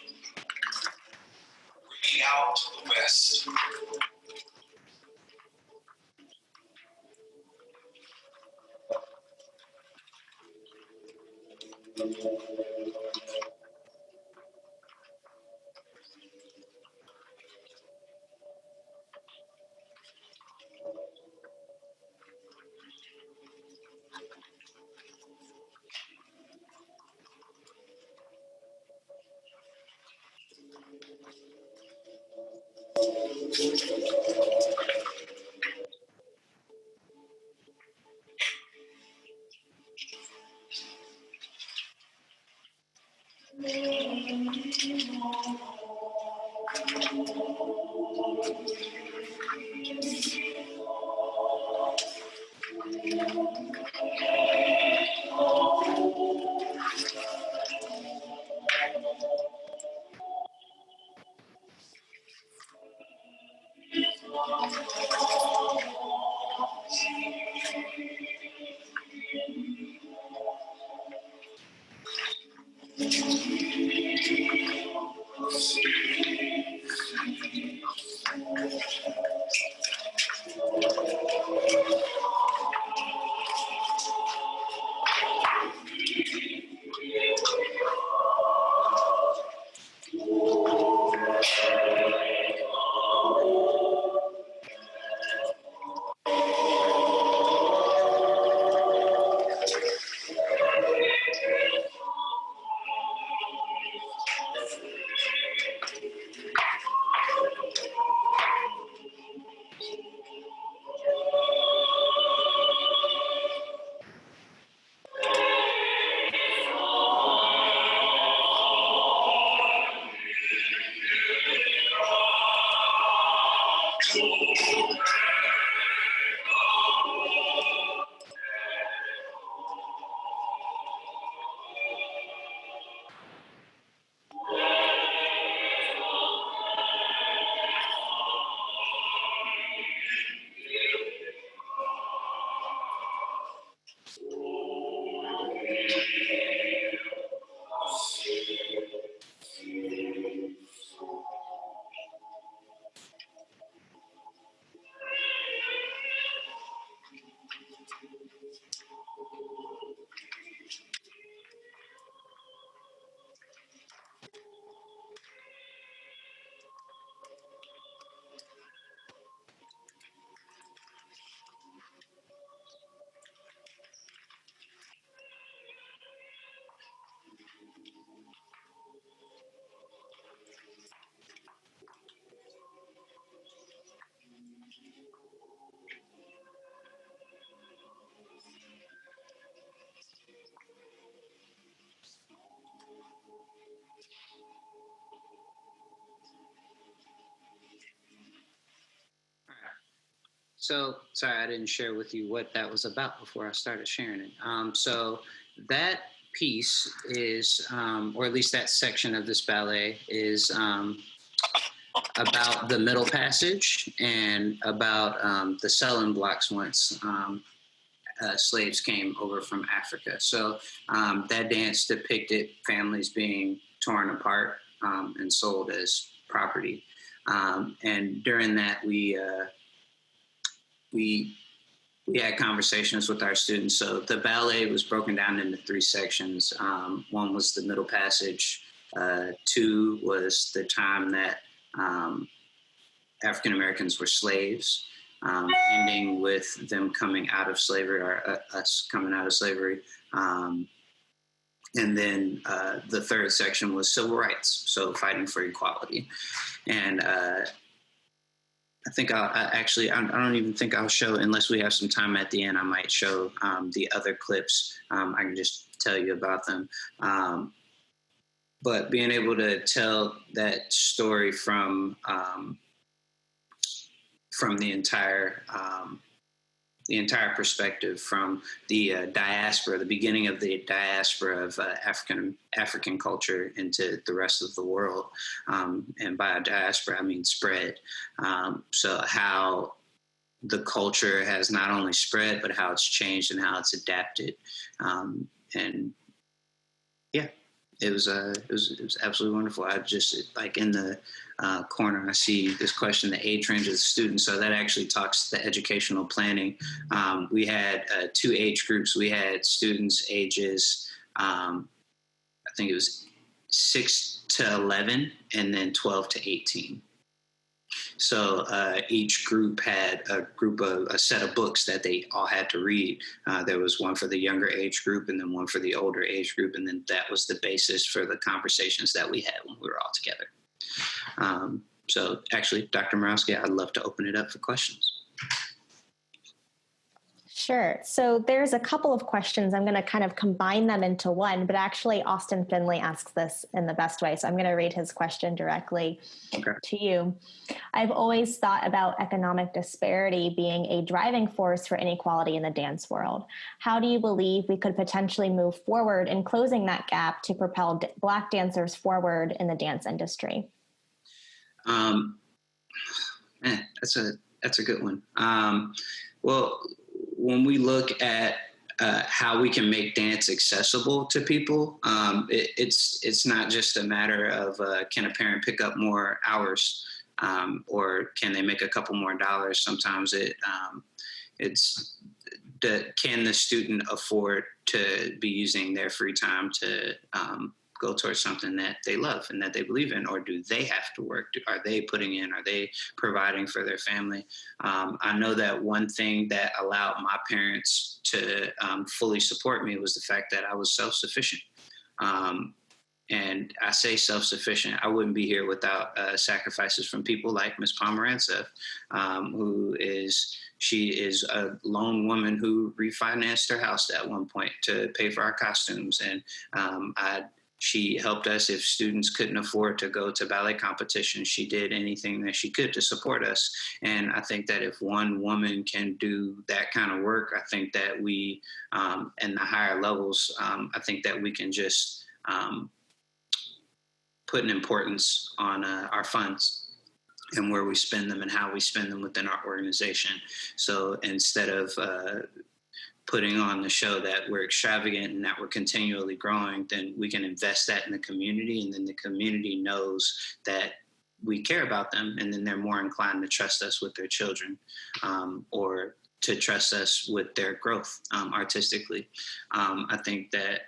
ringing out to the west. So, sorry, I didn't share with you what that was about before I started sharing it. So that piece is, or at least that section of this ballet is about the Middle Passage and about the selling blocks once slaves came over from Africa. So that dance depicted families being torn apart and sold as property. And during that, we had conversations with our students. So the ballet was broken down into three sections. One was the Middle Passage. Two was the time that African Americans were slaves, ending with them coming out of slavery, or us coming out of slavery. And then the third section was civil rights, so fighting for equality. And I think I don't even think I'll show, unless we have some time at the end, I might show the other clips. I can just tell you about them. But being able to tell that story from the entire perspective, from the diaspora, the beginning of the diaspora of African culture into the rest of the world. And by diaspora, I mean spread. So how the culture has not only spread, but how it's changed and how it's adapted. And yeah, it was absolutely wonderful. I just, like, in the corner, I see this question, the age range of the students. So that actually talks to the educational planning. We had two age groups. We had students ages, I think it was 6 to 11, and then 12 to 18. So each group had a set of books that they all had to read. There was one for the younger age group, and then one for the older age group, and then that was the basis for the conversations that we had when we were all together. So actually, Dr. Morawski, I'd love to open it up for questions. Sure. So there's a couple of questions. I'm going to kind of combine them into one, but actually Austin Finley asks this in the best way. So I'm going to read his question directly to you. I've always thought about economic disparity being a driving force for inequality in the dance world. How do you believe we could potentially move forward in closing that gap to propel Black dancers forward in the dance industry? That's a good one. Well, when we look at how we can make dance accessible to people, it's not just a matter of can a parent pick up more hours, or can they make a couple more dollars. Sometimes it's can the student afford to be using their free time to go towards something that they love and that they believe in, or do they have to work? Are they putting in? Are they providing for their family? I know that one thing that allowed my parents to fully support me was the fact that I was self-sufficient. And I say self-sufficient. I wouldn't be here without sacrifices from people like Ms. Pomerantsev, she is a lone woman who refinanced her house at one point to pay for our costumes. And she helped us if students couldn't afford to go to ballet competitions. She did anything that she could to support us. And I think that if one woman can do that kind of work, I think that we, in the higher levels, I think that we can just put an importance on our funds and where we spend them and how we spend them within our organization. So instead of putting on the show that we're extravagant and that we're continually growing, then we can invest that in the community, and then the community knows that we care about them, and then they're more inclined to trust us with their children, or to trust us with their growth artistically. I think that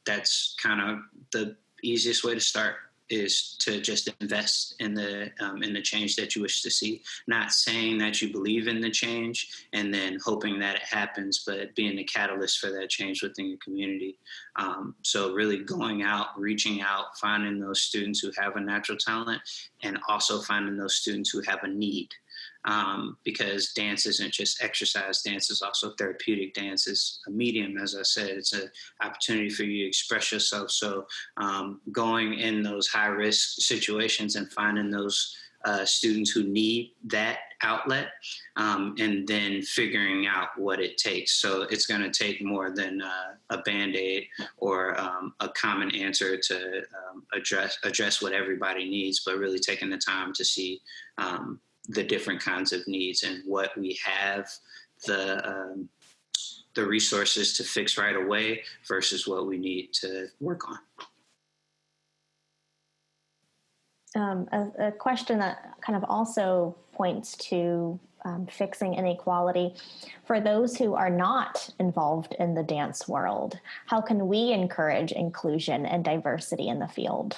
that's kind of the easiest way to start, is to just invest in the change that you wish to see. Not saying that you believe in the change and then hoping that it happens, but being the catalyst for that change within your community. So really going out, reaching out, finding those students who have a natural talent, and also finding those students who have a need. Because dance isn't just exercise. Dance is also therapeutic. Dance is a medium, as I said. It's an opportunity for you to express yourself. So going in those high-risk situations and finding those students who need that outlet, and then figuring out what it takes. So it's going to take more than a Band-Aid or a common answer to address what everybody needs, but really taking the time to see the different kinds of needs and what we have the resources to fix right away versus what we need to work on. A question that kind of also points to fixing inequality. For those who are not involved in the dance world, how can we encourage inclusion and diversity in the field?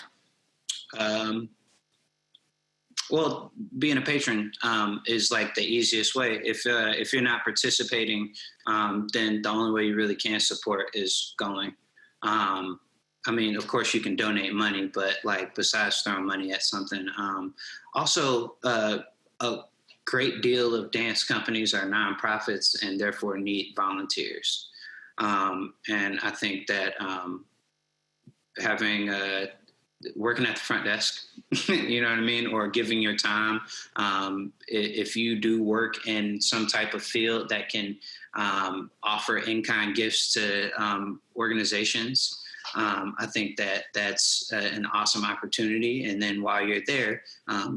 Well, being a patron is like the easiest way. If you're not participating, then the only way you really can support is going. I mean, of course, you can donate money, but like besides throwing money at something, also a great deal of dance companies are nonprofits and therefore need volunteers. And I think that having working at the front desk, you know what I mean, or giving your time, if you do work in some type of field that can offer in-kind gifts to organizations, I think that that's an awesome opportunity. And then while you're there,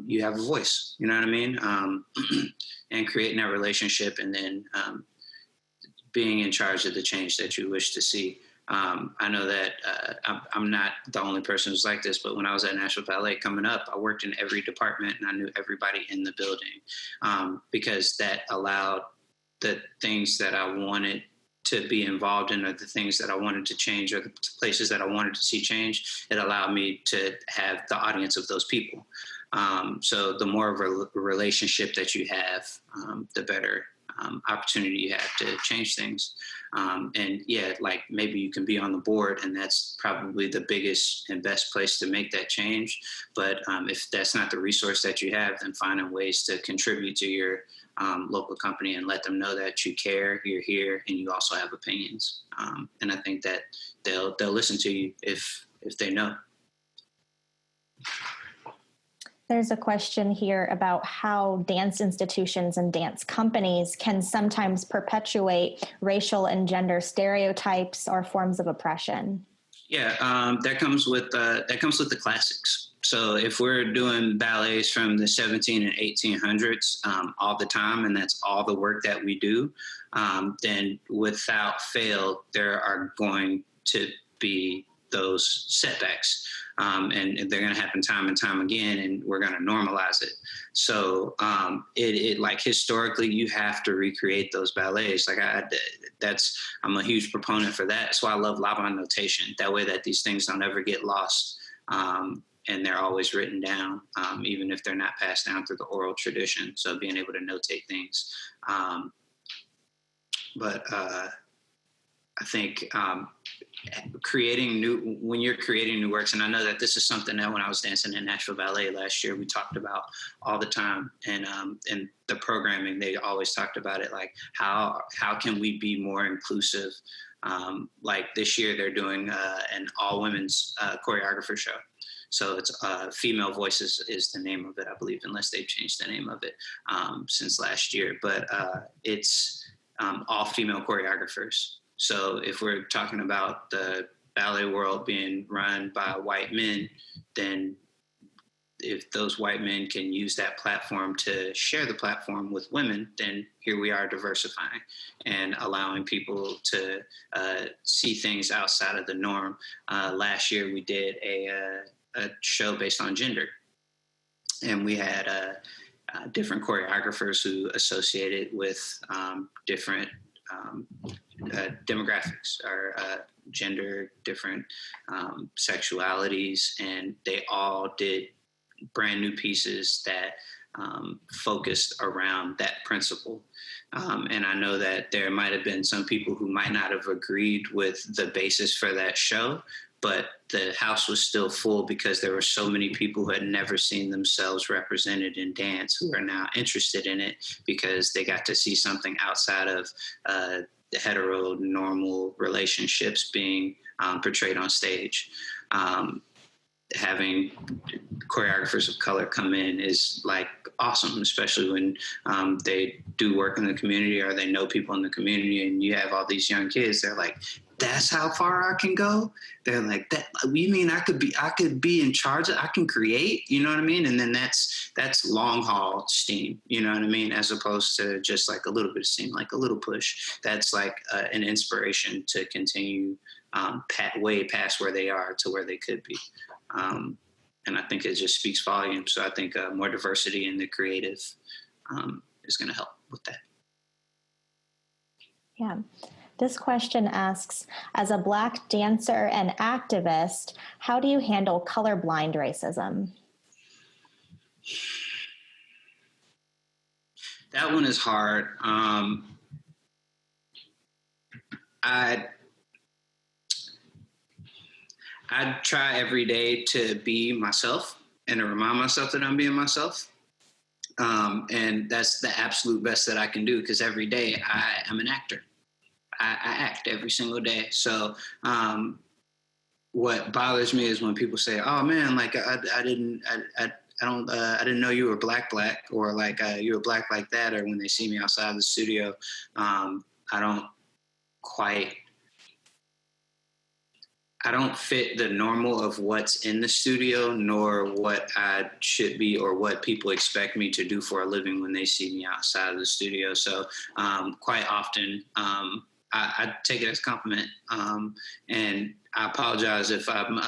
you have a voice, you know what I mean? And creating that relationship and then being in charge of the change that you wish to see. I know that I'm not the only person who's like this, but when I was at National Ballet coming up, I worked in every department and I knew everybody in the building because that allowed the things that I wanted to be involved in or the things that I wanted to change or the places that I wanted to see change. It allowed me to have the audience of those people. So the more of a relationship that you have, the better opportunity you have to change things. And yeah, like maybe you can be on the board and that's probably the biggest and best place to make that change. But if that's not the resource that you have, then finding ways to contribute to your local company and let them know that you care, you're here, and you also have opinions. And I think that they'll listen to you if they know. There's a question here about how dance institutions and dance companies can sometimes perpetuate racial and gender stereotypes or forms of oppression. Yeah, that comes with the classics. So if we're doing ballets from the 17 and 1800s all the time, and that's all the work that we do, then without fail, there are going to be those setbacks. And they're going to happen time and time again, and we're going to normalize it. So it like historically, you have to recreate those ballets. Like I'm a huge proponent for that. That's why I love Laban notation. That way that these things don't ever get lost. And they're always written down, even if they're not passed down through the oral tradition. So being able to notate things. But I think when you're creating new works, and I know that this is something that when I was dancing in Nashville Ballet last year, we talked about all the time, and the programming, they always talked about it, like how can we be more inclusive? Like this year, they're doing an all women's choreographer show. So it's Female Voices is the name of it, I believe, unless they've changed the name of it since last year. But it's all female choreographers. So if we're talking about the ballet world being run by white men, then if those white men can use that platform to share the platform with women, then here we are diversifying and allowing people to see things outside of the norm. Last year we did a show based on gender, and we had different choreographers who associated with different demographics or gender, different sexualities, and they all did brand new pieces that focused around that principle. And I know that there might have been some people who might not have agreed with the basis for that show, but the house was still full because there were so many people who had never seen themselves represented in dance who are now interested in it because they got to see something outside of the heteronormal relationships being portrayed on stage. having choreographers of color come in is like awesome, especially when they do work in the community or they know people in the community, and you have all these young kids. They're like, that's how far I can go. They're like, that you mean I could be in charge I can create, you know what I mean? And then that's long haul steam, you know what I mean? As opposed to just like a little bit of steam, like a little push. That's like an inspiration to continue way past where they are to where they could be. And I think it just speaks volumes. So I think more diversity in the creative is going to help with that. Yeah. This question asks, as a Black dancer and activist, how do you handle colorblind racism? That one is hard. I try every day to be myself and to remind myself that I'm being myself. And that's the absolute best that I can do, because every day I am an actor. I act every single day. So what bothers me is when people say, "Oh man, like I didn't know you were black," or like you were black like that, or when they see me outside of the studio, I don't fit the normal of what's in the studio, nor what I should be or what people expect me to do for a living when they see me outside of the studio. So quite often, I take it as a compliment, and I apologize if I'm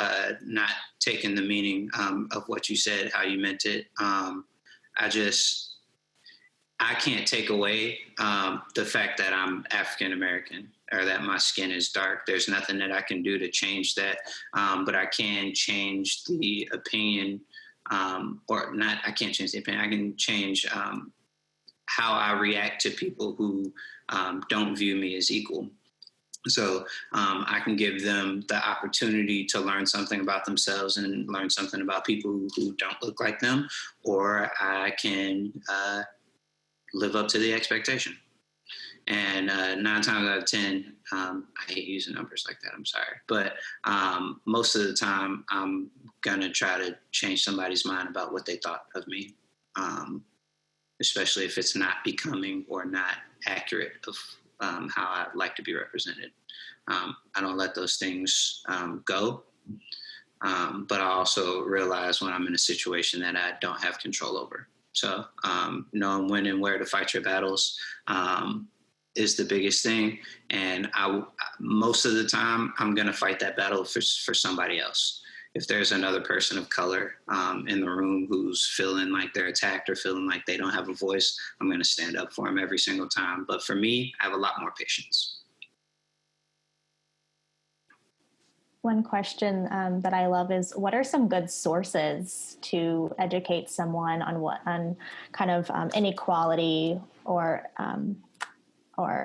not taking the meaning of what you said, how you meant it. I can't take away the fact that I'm African American or that my skin is dark. There's nothing that I can do to change that, but I can change the opinion, or not. I can't change the opinion. I can change how I react to people who don't view me as equal. So I can give them the opportunity to learn something about themselves and learn something about people who don't look like them, or I can live up to the expectation. And 9 times out of 10, I hate using numbers like that, I'm sorry. But most of the time, I'm going to try to change somebody's mind about what they thought of me, especially if it's not becoming or not accurate of how I like to be represented. I don't let those things go. But I also realize when I'm in a situation that I don't have control over. So knowing when and where to fight your battles is the biggest thing. And most of the time, I'm going to fight that battle for somebody else. If there's another person of color in the room who's feeling like they're attacked or feeling like they don't have a voice, I'm going to stand up for them every single time. But for me, I have a lot more patience. One question that I love is, what are some good sources to educate someone on kind of inequality or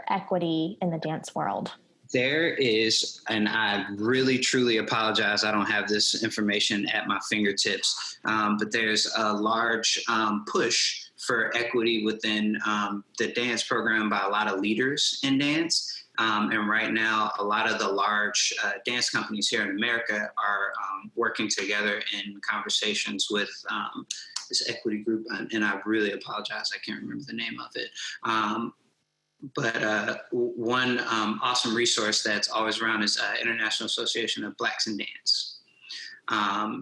equity in the dance world? There is, and I really, truly apologize, I don't have this information at my fingertips, but there's a large push for equity within the dance program by a lot of leaders in dance. And right now, a lot of the large dance companies here in America are working together in conversations with this equity group. And I really apologize, I can't remember the name of it. But one awesome resource that's always around is International Association of Blacks in Dance.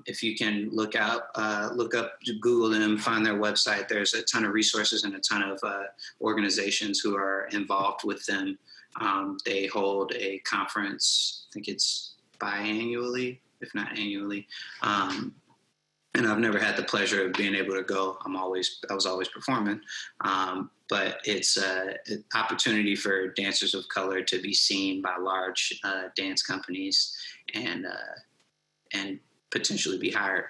If you can look up, Google them, find their website. There's a ton of resources and a ton of organizations who are involved with them. They hold a conference, I think it's biannually, if not annually. And I've never had the pleasure of being able to go. I was always performing. But it's an opportunity for dancers of color to be seen by large dance companies and potentially be hired.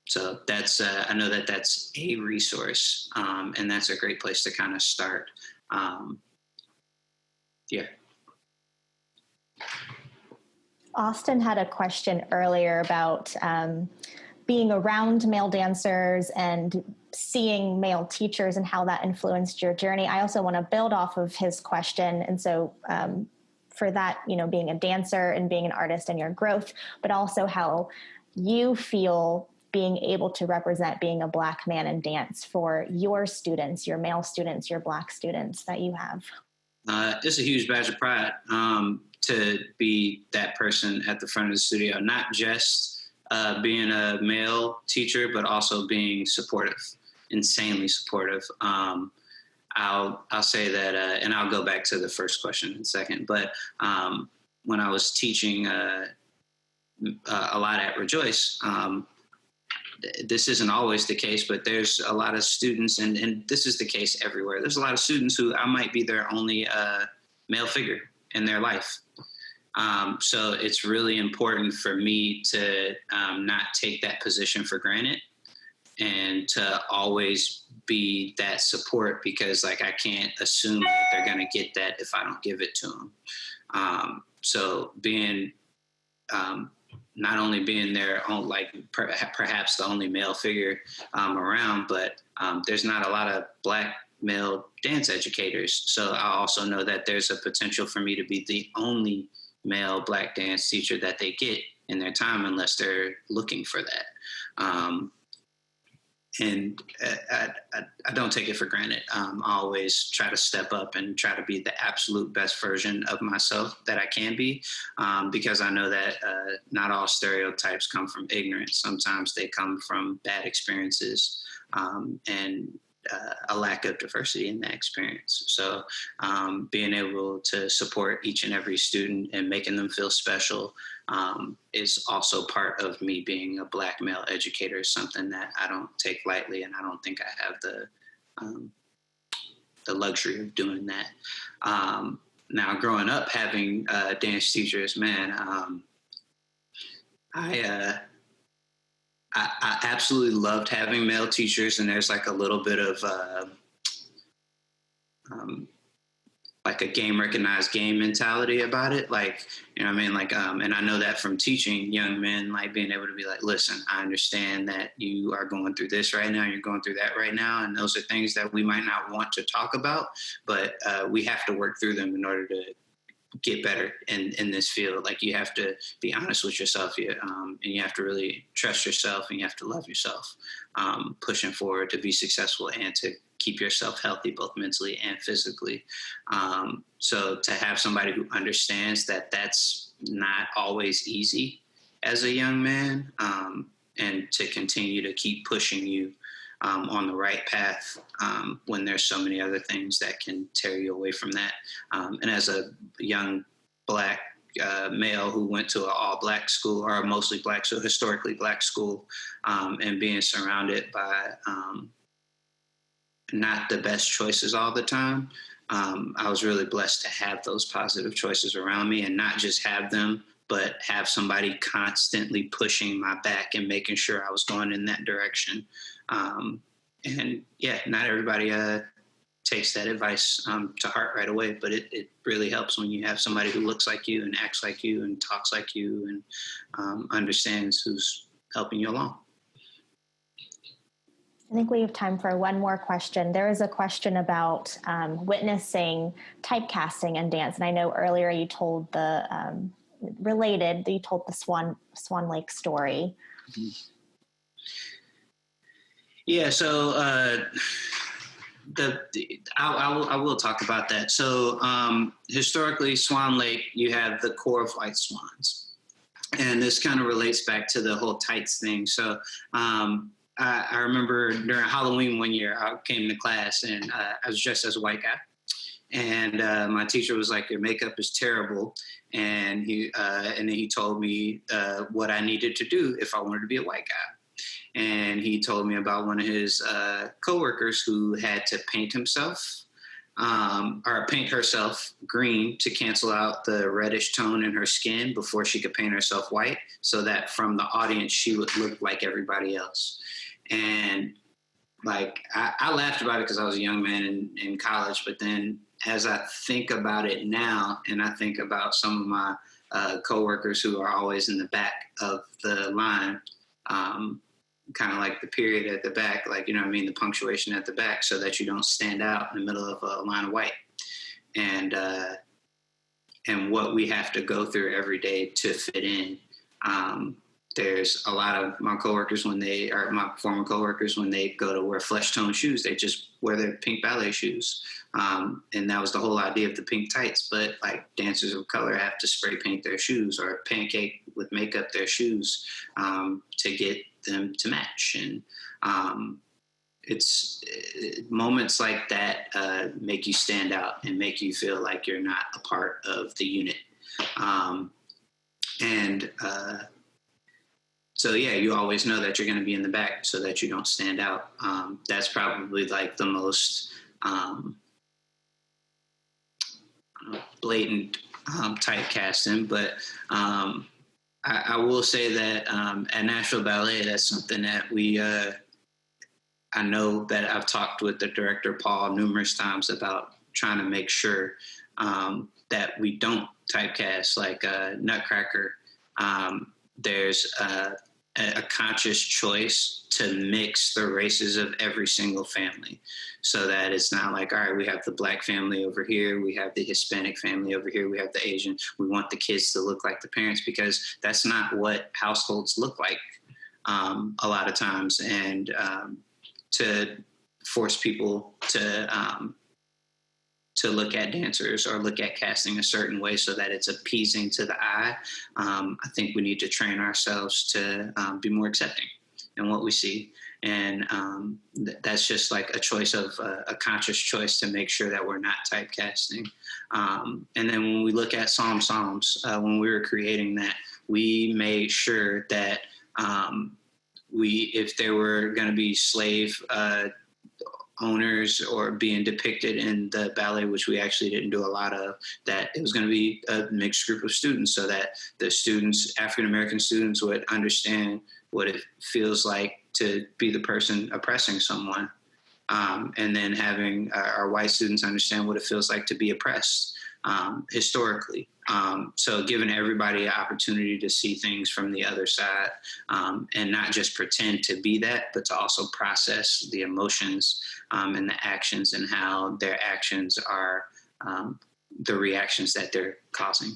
So that's I know that's a resource, and that's a great place to kind of start. Yeah. Austin had a question earlier about being around male dancers and seeing male teachers and how that influenced your journey. I also want to build off of his question. And so for that, being a dancer and being an artist and your growth, but also how you feel being able to represent being a Black man in dance for your students, your male students, your Black students that you have? It's a huge badge of pride to be that person at the front of the studio, not just being a male teacher, but also being supportive, insanely supportive. I'll say that, and I'll go back to the first question in a second, but when I was teaching a lot at Rejoice, this isn't always the case, but there's a lot of students, and this is the case everywhere. There's a lot of students who I might be their only male figure in their life. So it's really important for me to not take that position for granted and to always be that support, because like I can't assume that they're going to get that if I don't give it to them. So being not only being their own, like perhaps the only male figure around, but there's not a lot of Black male dance educators. So I also know that there's a potential for me to be the only male Black dance teacher that they get in their time, unless they're looking for that. And I don't take it for granted. I always try to step up and try to be the absolute best version of myself that I can be, because I know that not all stereotypes come from ignorance. Sometimes they come from bad experiences and a lack of diversity in that experience. So being able to support each and every student and making them feel special is also part of me being a Black male educator, something that I don't take lightly, and I don't think I have the luxury of doing that. Now, growing up having dance teachers, man, I absolutely loved having male teachers, and there's like a little bit of like a game recognized game mentality about it. Like, you know what I mean? Like, and I know that from teaching young men, like being able to be like, listen, I understand that you are going through this right now. You're going through that right now. And those are things that we might not want to talk about, but we have to work through them in order to get better in this field. Like, you have to be honest with yourself, and you have to really trust yourself, and you have to love yourself, pushing forward to be successful and to keep yourself healthy, both mentally and physically. So to have somebody who understands that that's not always easy as a young man, and to continue to keep pushing you on the right path when there's so many other things that can tear you away from that. And as a young Black male who went to an all-Black school, or a mostly Black, so historically Black school, and being surrounded by not the best choices all the time, I was really blessed to have those positive choices around me, and not just have them, but have somebody constantly pushing my back and making sure I was going in that direction. And yeah, not everybody takes that advice to heart right away, but it really helps when you have somebody who looks like you and acts like you and talks like you and understands who's helping you along. I think we have time for one more question. There is a question about witnessing typecasting in dance. And I know earlier you told you told the Swan Lake story. Yeah, so I will talk about that. So historically, Swan Lake, you have the corps of white swans. And this kind of relates back to the whole tights thing. So I remember during Halloween one year, I came to class and I was dressed as a white guy. And my teacher was like, "Your makeup is terrible." And then he told me what I needed to do if I wanted to be a white guy. And he told me about one of his coworkers who had to paint himself or paint herself green to cancel out the reddish tone in her skin before she could paint herself white, so that from the audience she would look like everybody else. And like I laughed about it because I was a young man in college, but then as I think about it now, and I think about some of my coworkers who are always in the back of the line, kind of like the period at the back, like, you know what I mean, the punctuation at the back, so that you don't stand out in the middle of a line of white. And what we have to go through every day to fit in. There's a lot of my coworkers my former coworkers, when they go to wear flesh tone shoes, they just wear their pink ballet shoes. And that was the whole idea of the pink tights. But like dancers of color have to spray paint their shoes or pancake with makeup their shoes to get them to match. And it's moments like that make you stand out and make you feel like you're not a part of the unit. So yeah, you always know that you're going to be in the back so that you don't stand out. That's probably like the most blatant typecasting, but I will say that at Nashville Ballet, that's something that I know that I've talked with the director, Paul, numerous times about trying to make sure that we don't typecast like Nutcracker. There's a conscious choice to mix the races of every single family so that it's not like, all right, we have the Black family over here, we have the Hispanic family over here, we have the Asian. We want the kids to look like the parents, because that's not what households look like a lot of times. And to force people to look at dancers or look at casting a certain way so that it's appeasing to the eye. I think we need to train ourselves to be more accepting in what we see. And that's just like a choice of a conscious choice to make sure that we're not typecasting. And then when we look at Psalms, when we were creating that, we made sure that if there were going to be slave owners or being depicted in the ballet, which we actually didn't do a lot of, that it was going to be a mixed group of students so that the students, African-American students, would understand what it feels like to be the person oppressing someone. And then having our white students understand what it feels like to be oppressed historically. So giving everybody an opportunity to see things from the other side and not just pretend to be that, but to also process the emotions and the actions and how their actions are the reactions that they're causing.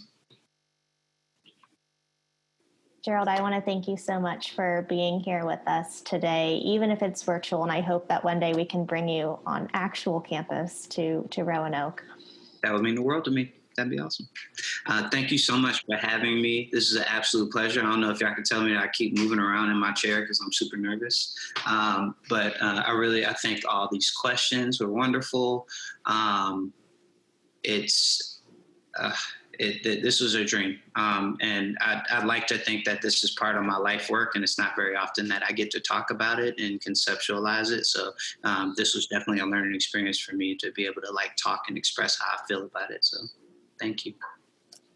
Gerald, I want to thank you so much for being here with us today, even if it's virtual, and I hope that one day we can bring you on actual campus to Roanoke. That would mean the world to me. That'd be awesome. Thank you so much for having me. This is an absolute pleasure. I don't know if y'all can tell me that I keep moving around in my chair because I'm super nervous. But I think all these questions were wonderful. This was a dream. And I'd like to think that this is part of my life work, and it's not very often that I get to talk about it and conceptualize it. So this was definitely a learning experience for me to be able to like talk and express how I feel about it. So thank you.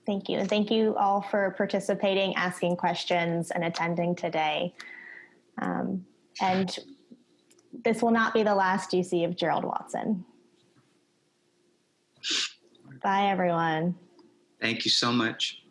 Thank you. And thank you all for participating, asking questions, and attending today. And this will not be the last you see of Gerald Watson. Bye, everyone. Thank you so much.